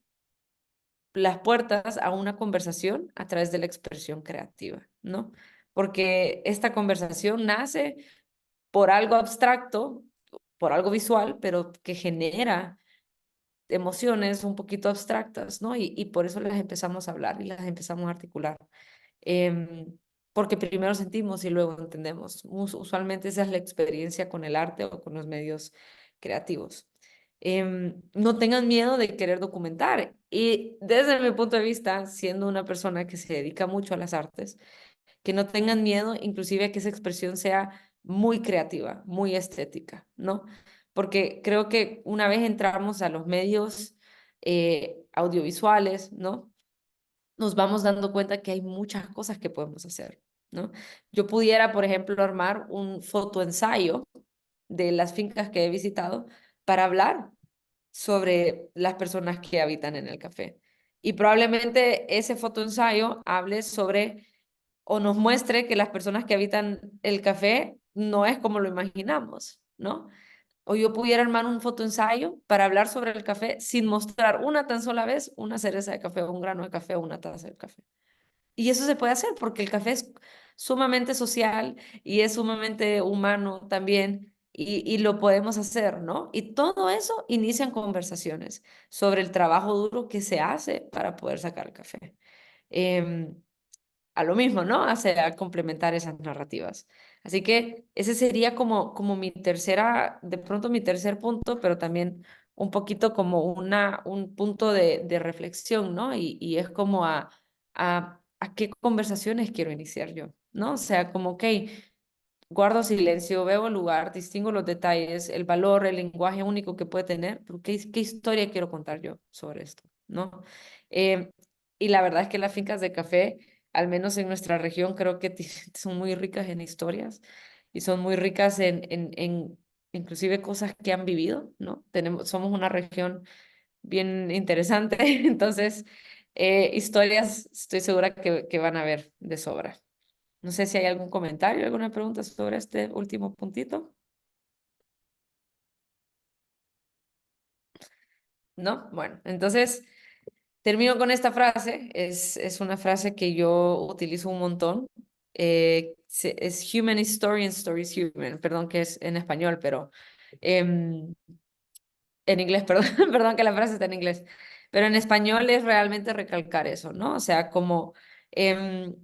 Speaker 3: las puertas a una conversación a través de la expresión creativa, ¿no? Porque esta conversación nace por algo abstracto, por algo visual, pero que genera emociones un poquito abstractas, ¿no? Y por eso las empezamos a hablar y las empezamos a articular. Porque primero sentimos y luego entendemos. Usualmente esa es la experiencia con el arte o con los medios creativos. No tengan miedo de querer documentar. Y desde mi punto de vista, siendo una persona que se dedica mucho a las artes, que no tengan miedo inclusive a que esa expresión sea muy creativa, muy estética, ¿no? Porque creo que una vez entramos a los medios audiovisuales, ¿no? Nos vamos dando cuenta que hay muchas cosas que podemos hacer, ¿no? Yo pudiera, por ejemplo, armar un fotoensayo de las fincas que he visitado para hablar sobre las personas que habitan en el café. Y probablemente ese fotoensayo hable sobre o nos muestre que las personas que habitan el café no es como lo imaginamos, ¿no? O yo pudiera armar un fotoensayo para hablar sobre el café sin mostrar una tan sola vez una cereza de café, un grano de café o una taza de café. Y eso se puede hacer porque el café es sumamente social y es sumamente humano también y lo podemos hacer, ¿no? Y todo eso inician conversaciones sobre el trabajo duro que se hace para poder sacar el café. Em, a lo mismo, ¿no? A complementar esas narrativas. Así que ese sería como de pronto mi tercer punto, pero también un poquito como un punto de reflexión, ¿no? Y es como a qué conversaciones quiero iniciar yo, ¿no? O sea, como, ok, guardo silencio, veo el lugar, distingo los detalles, el valor, el lenguaje único que puede tener, pero qué historia quiero contar yo sobre esto, ¿no? Eh, y la verdad es que las fincas de café, al menos en nuestra región, creo que son muy ricas en historias y son muy ricas en inclusive cosas que han vivido, ¿no? Somos una región bien interesante, entonces historias estoy segura que van a haber de sobra. No sé si hay algún comentario, alguna pregunta sobre este último puntito. ¿No? Bueno, entonces termino con esta frase, es una frase que yo utilizo un montón. Es human is story and story is human. Perdón que es en español, pero em, en inglés, perdón, perdón que la frase está en inglés. Pero en español es realmente recalcar eso, ¿no? O sea, como em,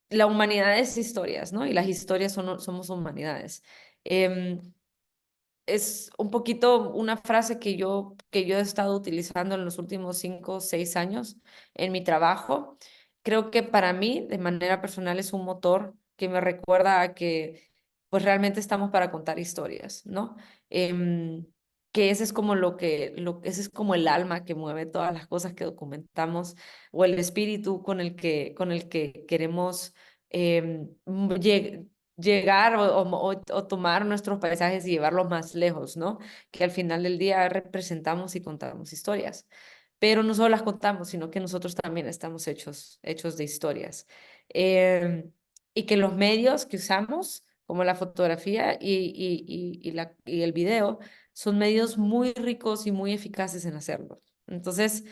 Speaker 3: la humanidad es historias, ¿no? Y las historias somos humanidades. Em, es un poquito una frase que yo he estado utilizando en los últimos 5 o 6 años en mi trabajo. Creo que para mí, de manera personal, es un motor que me recuerda a que pues realmente estamos para contar historias, ¿no? Em, que ese es como ese es como el alma que mueve todas las cosas que documentamos o el espíritu con el que queremos llegar o tomar nuestros paisajes y llevarlos más lejos, ¿no? Que al final del día representamos y contamos historias. Pero no solo las contamos, sino que nosotros también estamos hechos de historias. Em, y que los medios que usamos, como la fotografía y el video, son medios muy ricos y muy eficaces en hacerlo. Entonces,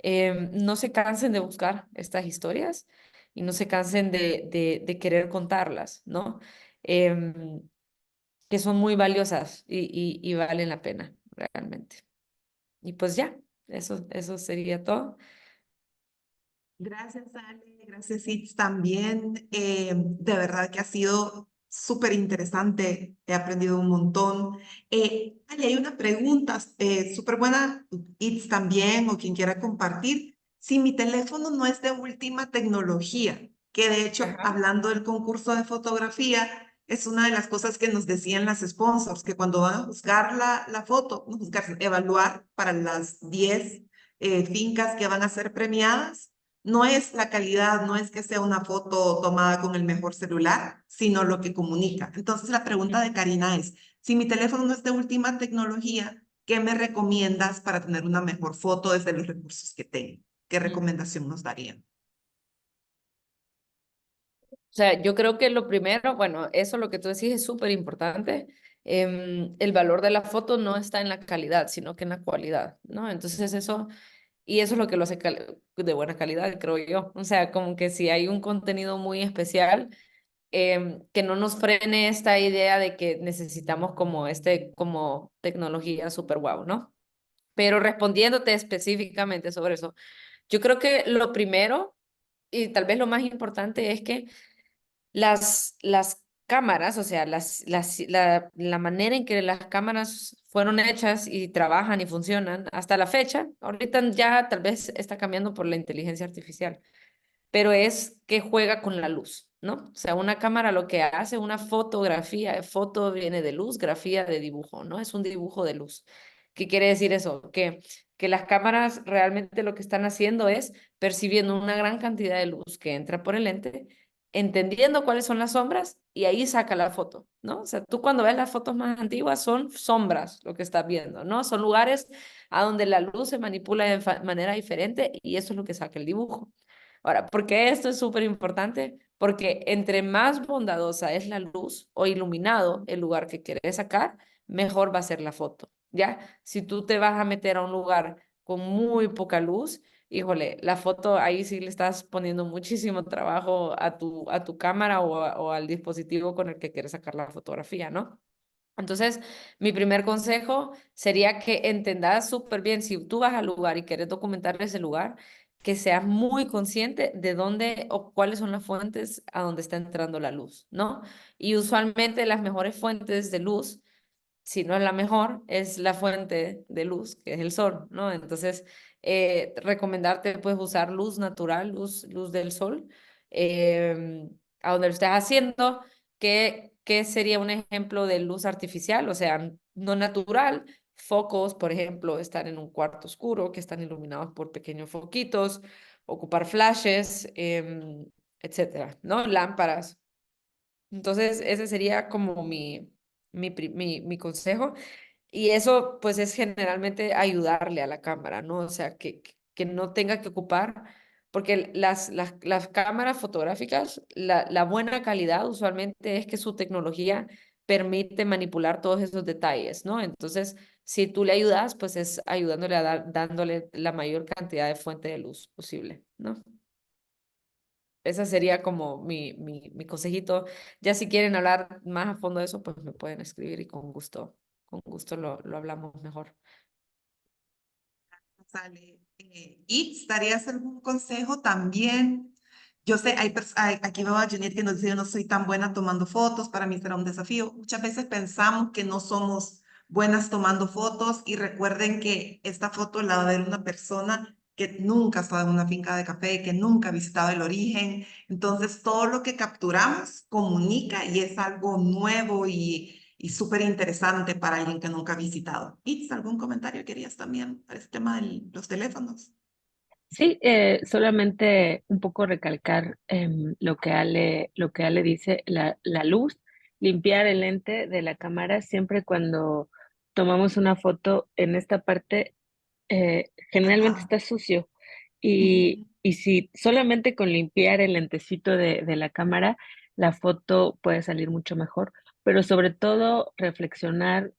Speaker 3: no se cansen de buscar estas historias y no se cansen de querer contarlas, ¿no? Em, que son muy valiosas y valen la pena, realmente. Y pues ya, eso sería todo.
Speaker 1: Gracias, Ale. Gracias, Itz, también. De verdad que ha sido súper interesante. He aprendido un montón. Ale, hay una pregunta súper buena, Itz también, o quien quiera compartir. Si mi teléfono no es de última tecnología, que de hecho,
Speaker 3: Ajá.
Speaker 1: hablando del concurso de fotografía, es una de las cosas que nos decían las sponsors, que cuando van a juzgar la foto, no juzgar, evaluar para las 10 fincas que van a ser premiadas, no es la calidad, no es que sea una foto tomada con el mejor celular, sino lo que comunica. Entonces, la pregunta de Karina es, si mi teléfono no es de última tecnología, ¿qué me recomiendas para tener una mejor foto desde los recursos que tengo? ¿Qué
Speaker 3: Ujú.
Speaker 1: recomendación nos darían?
Speaker 3: O sea, yo creo que lo primero, bueno, eso lo que tú decís es súper importante. El valor de la foto no está en la calidad, sino que en la cualidad, ¿no? Entonces eso es lo que lo hace de buena calidad, creo yo. O sea, como que si hay un contenido muy especial, que no nos frene esta idea de que necesitamos como tecnología súper guau, ¿no? Pero respondiéndote específicamente sobre eso, yo creo que lo primero y tal vez lo más importante es que las cámaras, o sea, la manera en que las cámaras fueron hechas y trabajan y funcionan hasta la fecha, ahorita ya tal vez está cambiando por la inteligencia artificial, pero es que juega con la luz, ¿no? O sea, una cámara lo que hace, una fotografía, foto viene de luz, grafía de dibujo, ¿no? Es un dibujo de luz. ¿Qué quiere decir eso? Que las cámaras realmente lo que están haciendo es percibiendo una gran cantidad de luz que entra por el lente, entendiendo cuáles son las sombras y ahí saca la foto, ¿no? O sea, tú cuando ves las fotos más antiguas son sombras lo que estás viendo, ¿no? Son lugares a donde la luz se manipula de manera diferente y eso es lo que saca el dibujo. Ahora, ¿por qué esto es súper importante? Porque entre más bondadosa es la luz o iluminado el lugar que quieres sacar, mejor va a ser la foto, ¿ya? Si tú te vas a meter a un lugar con muy poca luz, híjole, la foto ahí sí le estás poniendo muchísimo trabajo a tu cámara o al dispositivo con el que quieres sacar la fotografía, ¿no? Entonces, mi primer consejo sería que entendas súper bien, si tú vas al lugar y quieres documentar ese lugar, que seas muy consciente de dónde o cuáles son las fuentes a donde está entrando la luz, ¿no? Y usualmente las mejores fuentes de luz, si no es la mejor, es la fuente de luz, que es el sol, ¿no? Entonces, recomendarte, puedes usar luz natural, luz del sol, a donde lo estés haciendo. ¿Qué sería un ejemplo de luz artificial? O sea, no natural. Focos, por ejemplo, estar en un cuarto oscuro, que están iluminados por pequeños foquitos, ocupar flashes, etcétera, ¿no? Lámparas. Entonces, ese sería como mi consejo. Y eso, pues, es generalmente ayudarle a la cámara, ¿no? O sea, que no tenga que ocupar, porque las cámaras fotográficas, la buena calidad usualmente es que su tecnología permite manipular todos esos detalles, ¿no? Entonces, si tú le ayudas, pues es ayudándole a dándole la mayor cantidad de fuente de luz posible, ¿no? Esa sería como mi consejito. Ya si quieren hablar más a fondo de eso, pues me pueden escribir y con gusto lo hablamos mejor.
Speaker 1: Sale. Y ¿darías algún consejo también? Yo sé, aquí veo a Juliet que nos dice, yo no soy tan buena tomando fotos, para mí será un desafío. Muchas veces pensamos que no somos buenas tomando fotos y recuerden que esta foto la va a ver una persona que nunca ha estado en una finca de café, que nunca ha visitado el origen. Entonces, todo lo que capturamos comunica y es algo nuevo y súper interesante para alguien que nunca ha visitado. ¿Y algún comentario querías también para este tema de los teléfonos?
Speaker 2: Sí, solamente un poco recalcar lo que Ale dice, la luz, limpiar el lente de la cámara siempre cuando tomamos una foto en esta parte, generalmente
Speaker 1: Ajá.
Speaker 2: está sucio
Speaker 1: Ujú.
Speaker 2: y si solamente con limpiar el lentecito de la cámara, la foto puede salir mucho mejor, pero sobre todo reflexionar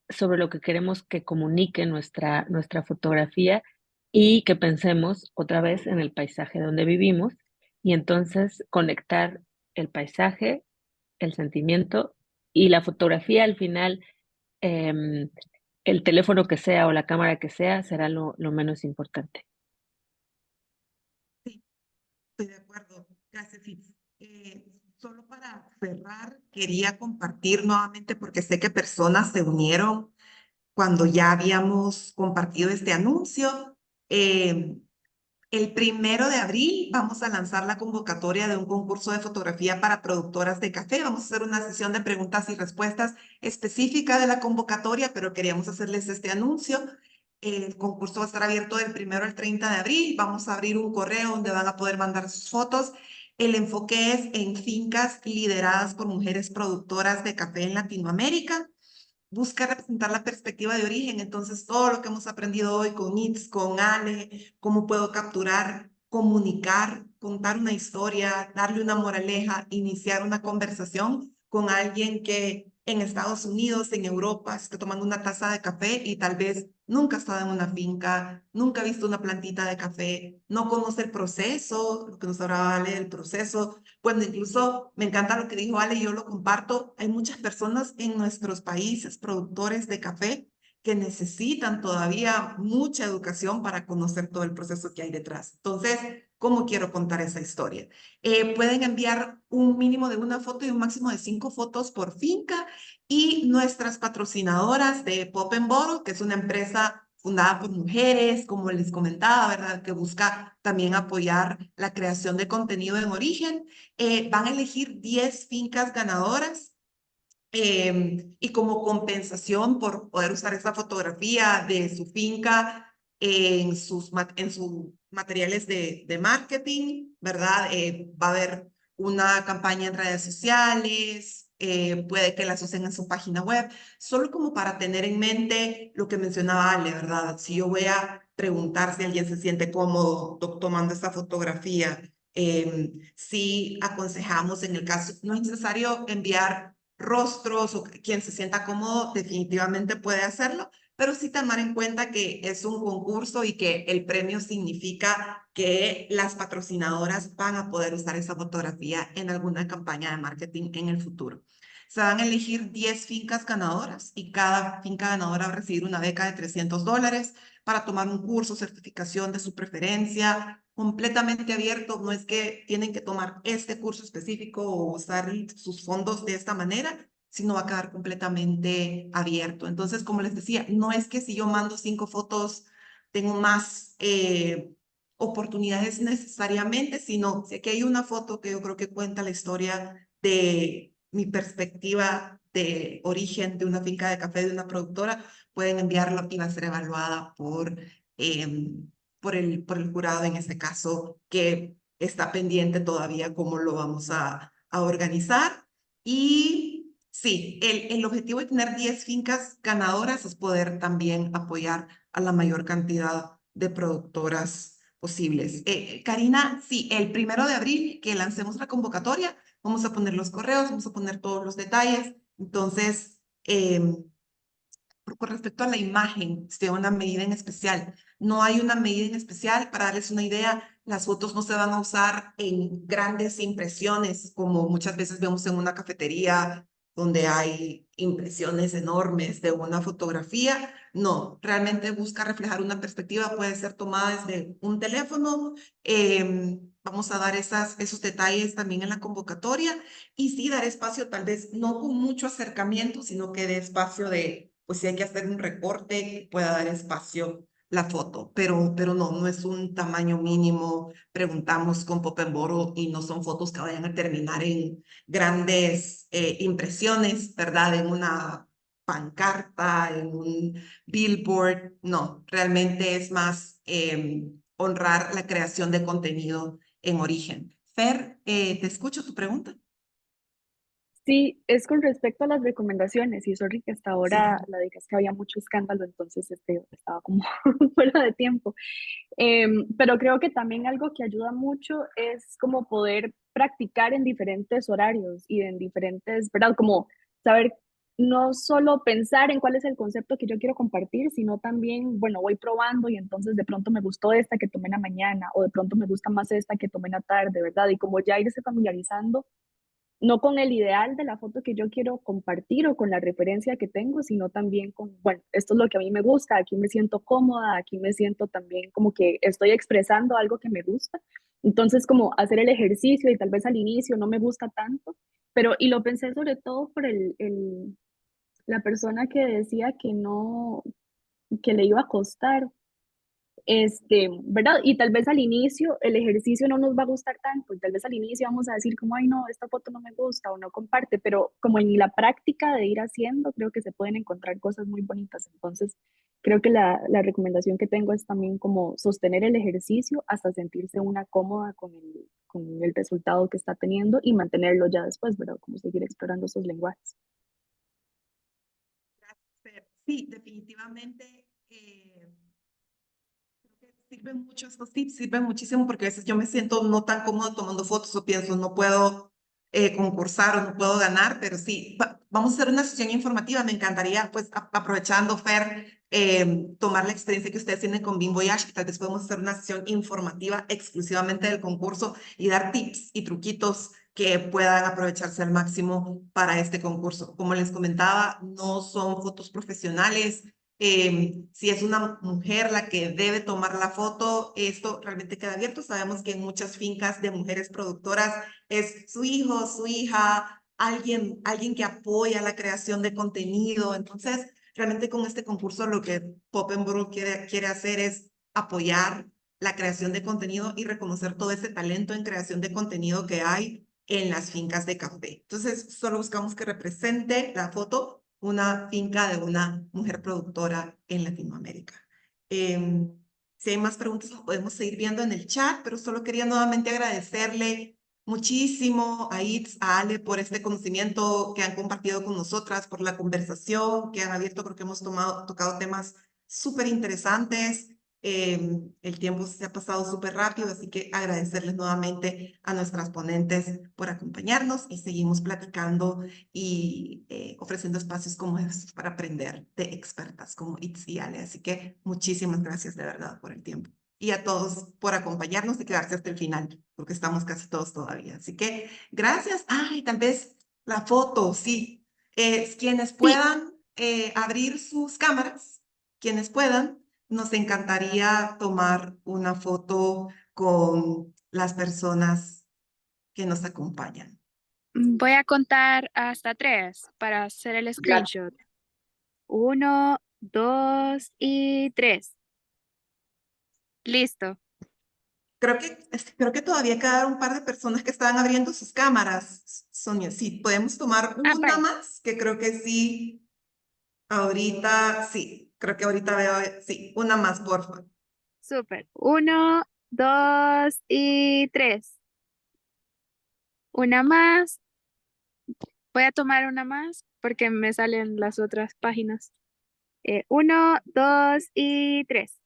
Speaker 2: sobre lo que queremos que comunique nuestra fotografía y que pensemos otra vez en el paisaje donde vivimos y entonces conectar el paisaje, el sentimiento y la fotografía al final, em, el teléfono que sea o la cámara que sea será lo menos importante.
Speaker 1: Sí, estoy de acuerdo. Gracias, Fitz. Solo para cerrar, quería compartir nuevamente, porque sé que personas se unieron cuando ya habíamos compartido este anuncio. Eh, El 1 de abril vamos a lanzar la convocatoria de un concurso de fotografía para productoras de café. Vamos a hacer una sesión de preguntas y respuestas específica de la convocatoria, pero queríamos hacerles este anuncio. El concurso va a estar abierto del 1 al 30 de abril. Vamos a abrir un correo donde van a poder mandar sus fotos. El enfoque es en fincas lideradas por mujeres productoras de café en Latinoamérica. Busca representar la perspectiva de origen. Entonces, todo lo que hemos aprendido hoy con Itz, con Ale, cómo puedo capturar, comunicar, contar una historia, darle una moraleja, iniciar una conversación con alguien que en Estados Unidos, en Europa, está tomando una taza de café y tal vez nunca ha estado en una finca, nunca ha visto una plantita de café, no conoce el proceso, lo que nos hablaba Ale del proceso. Bueno, incluso me encanta lo que dijo Ale y yo lo comparto. Hay muchas personas en nuestros países productores de café que necesitan todavía mucha educación para conocer todo el proceso que hay detrás. Entonces, ¿cómo quiero contar esa historia? Pueden enviar un mínimo de una foto y un máximo de 5 fotos por finca y nuestras patrocinadoras de Pop and Bottle, que es una empresa fundada por mujeres, como les comentaba, ¿verdad? Que busca también apoyar la creación de contenido en origen. Van a elegir 10 fincas ganadoras y como compensación por poder usar esa fotografía de su finca en sus materiales de marketing, ¿verdad? Va a haber una campaña en redes sociales, puede que las usen en su página web, solo como para tener en mente lo que mencionaba Ale, ¿verdad? Si yo voy a preguntar si alguien se siente cómodo tomando esta fotografía, si aconsejamos en el caso, no es necesario enviar rostros o quien se sienta cómodo definitivamente puede hacerlo, pero sí tomar en cuenta que es un concurso y que el premio significa que las patrocinadoras van a poder usar esa fotografía en alguna campaña de marketing en el futuro. Se van a elegir 10 fincas ganadoras y cada finca ganadora va a recibir una beca de $300 para tomar un curso, certificación de su preferencia, completamente abierto. No es que tienen que tomar este curso específico o usar sus fondos de esta manera, sino va a quedar completamente abierto. Entonces, como les decía, no es que si yo mando 5 fotos tengo más oportunidades necesariamente, sino que hay una foto que yo creo que cuenta la historia de mi perspectiva de origen de una finca de café de una productora, pueden enviarlo y va a ser evaluada por el jurado en este caso, que está pendiente todavía cómo lo vamos a organizar. Y sí, el objetivo de tener 10 fincas ganadoras es poder también apoyar a la mayor cantidad de productoras posibles. Karina, sí, el 1 de abril que lancemos la convocatoria, vamos a poner los correos, vamos a poner todos los detalles. Entonces, con respecto a la imagen, si hay una medida en especial. No hay una medida en especial. Para darles una idea, las fotos no se van a usar en grandes impresiones, como muchas veces vemos en una cafetería donde hay impresiones enormes de una fotografía. No, realmente busca reflejar una perspectiva, puede ser tomada desde un teléfono. Vamos a dar esos detalles también en la convocatoria y sí dar espacio, tal vez no con mucho acercamiento, sino que dé espacio de, pues si hay que hacer un recorte, que pueda dar espacio la foto, pero no es un tamaño mínimo. Preguntamos con Popemboro y no son fotos que vayan a terminar en grandes impresiones, ¿verdad? En una pancarta, en un billboard. No, realmente es más honrar la creación de contenido en origen. Fer, te escucho tu pregunta.
Speaker 2: Sí, es con respecto a las recomendaciones, y sorry que hasta ahora
Speaker 1: Sí.
Speaker 2: la dije es que había mucho escándalo, entonces estaba como fuera de tiempo. Pero creo que también algo que ayuda mucho es como poder practicar en diferentes horarios y en diferentes, ¿verdad? Como saber no solo pensar en cuál es el concepto que yo quiero compartir, sino también, bueno, voy probando y entonces de pronto me gustó esta que tomé en la mañana o de pronto me gusta más esta que tomé en la tarde, ¿verdad? Y como ya irse familiarizando no con el ideal de la foto que yo quiero compartir o con la referencia que tengo, sino también con, bueno, esto es lo que a mí me gusta, aquí me siento cómoda, aquí me siento también como que estoy expresando algo que me gusta. Entonces, como hacer el ejercicio y tal vez al inicio no me gusta tanto, pero y lo pensé sobre todo por la persona que decía que no, que le iba a costar. ¿Verdad? Y tal vez al inicio el ejercicio no nos va a gustar tanto, y tal vez al inicio vamos a decir como, ay, no, esta foto no me gusta o no comparte, pero como en la práctica de ir haciendo, creo que se pueden encontrar cosas muy bonitas. Entonces, creo que la recomendación que tengo es también como sostener el ejercicio hasta sentirse una cómoda con el resultado que está teniendo y mantenerlo ya después, ¿verdad? Como seguir explorando esos lenguajes.
Speaker 1: Gracias, Fer. Sí, definitivamente. Creo que sirven mucho estos tips, sirven muchísimo porque a veces yo me siento no tan cómodo tomando fotos o pienso no puedo concursar o no puedo ganar, pero sí, vamos a hacer una sesión informativa. Me encantaría, pues, aprovechando, Fer, tomar la experiencia que ustedes tienen con Bean Voyage y tal vez podemos hacer una sesión informativa exclusivamente del concurso y dar tips y truquitos que puedan aprovecharse al máximo para este concurso. Como les comentaba, no son fotos profesionales. Si es una mujer la que debe tomar la foto, esto realmente queda abierto. Sabemos que en muchas fincas de mujeres productoras es su hijo, su hija, alguien que apoya la creación de contenido. Entonces, realmente con este concurso lo que Popembrook quiere hacer es apoyar la creación de contenido y reconocer todo ese talento en creación de contenido que hay en las fincas de café. Entonces, solo buscamos que represente la foto una finca de una mujer productora en Latinoamérica. Si hay más preguntas, las podemos seguir viendo en el chat, pero solo quería nuevamente agradecerle muchísimo a Itz, a Ale, por este conocimiento que han compartido con nosotras, por la conversación que han abierto, porque hemos tocado temas súper interesantes. El tiempo se ha pasado súper rápido, así que agradecerles nuevamente a nuestras ponentes por acompañarnos y seguimos platicando y ofreciendo espacios como estos para aprender de expertas como Itz y Ale. Así que muchísimas gracias de verdad por el tiempo. Y a todos por acompañarnos y quedarse hasta el final, porque estamos casi todos todavía. Así que gracias. Ay, tal vez la foto, sí. Quienes
Speaker 5: Sí,
Speaker 1: puedan abrir sus cámaras, quienes puedan, nos encantaría tomar una foto con las personas que nos acompañan.
Speaker 5: voy a contar hasta 3 para hacer el screenshot. 1, 2 y 3. Listo.
Speaker 1: Creo que todavía quedaron un par de personas que estaban abriendo sus cámaras. Sonia, sí, podemos tomar
Speaker 5: Ah,
Speaker 1: una
Speaker 5: vaya.
Speaker 1: más, que creo que sí. Ahorita, sí, creo que ahorita veo, sí, una más, por favor.
Speaker 5: Súper. 1, 2 y 3. Una más. Voy a tomar una más porque me salen las otras páginas. 1, 2 y 3.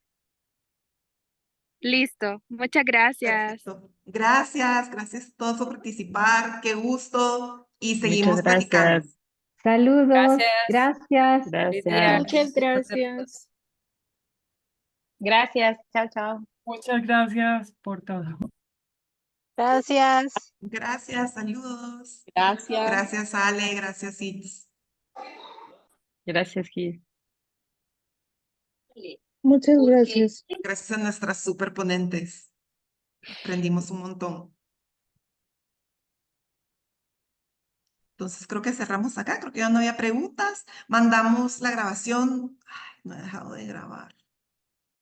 Speaker 5: Listo. Muchas gracias.
Speaker 1: Perfecto. Gracias a todos por participar. Qué gusto. Y
Speaker 2: Muchas
Speaker 1: seguimos platicando.
Speaker 2: gracias.
Speaker 6: Saludos.
Speaker 3: Gracias.
Speaker 6: Gracias.
Speaker 3: Feliz día.
Speaker 2: Gracias.
Speaker 5: Muchas gracias.
Speaker 4: Gracias, chao, chao.
Speaker 7: Muchas gracias por todo.
Speaker 8: Gracias.
Speaker 1: Gracias, saludos.
Speaker 8: Gracias.
Speaker 1: Gracias, Ale, gracias, Itz.
Speaker 2: Gracias, Gis.
Speaker 9: Muchas gracias.
Speaker 1: Gracias a nuestras superponentes. Aprendimos un montón. Entonces creo que cerramos acá, creo que ya no había preguntas. Mandamos la grabación. Ay, no he dejado de grabar.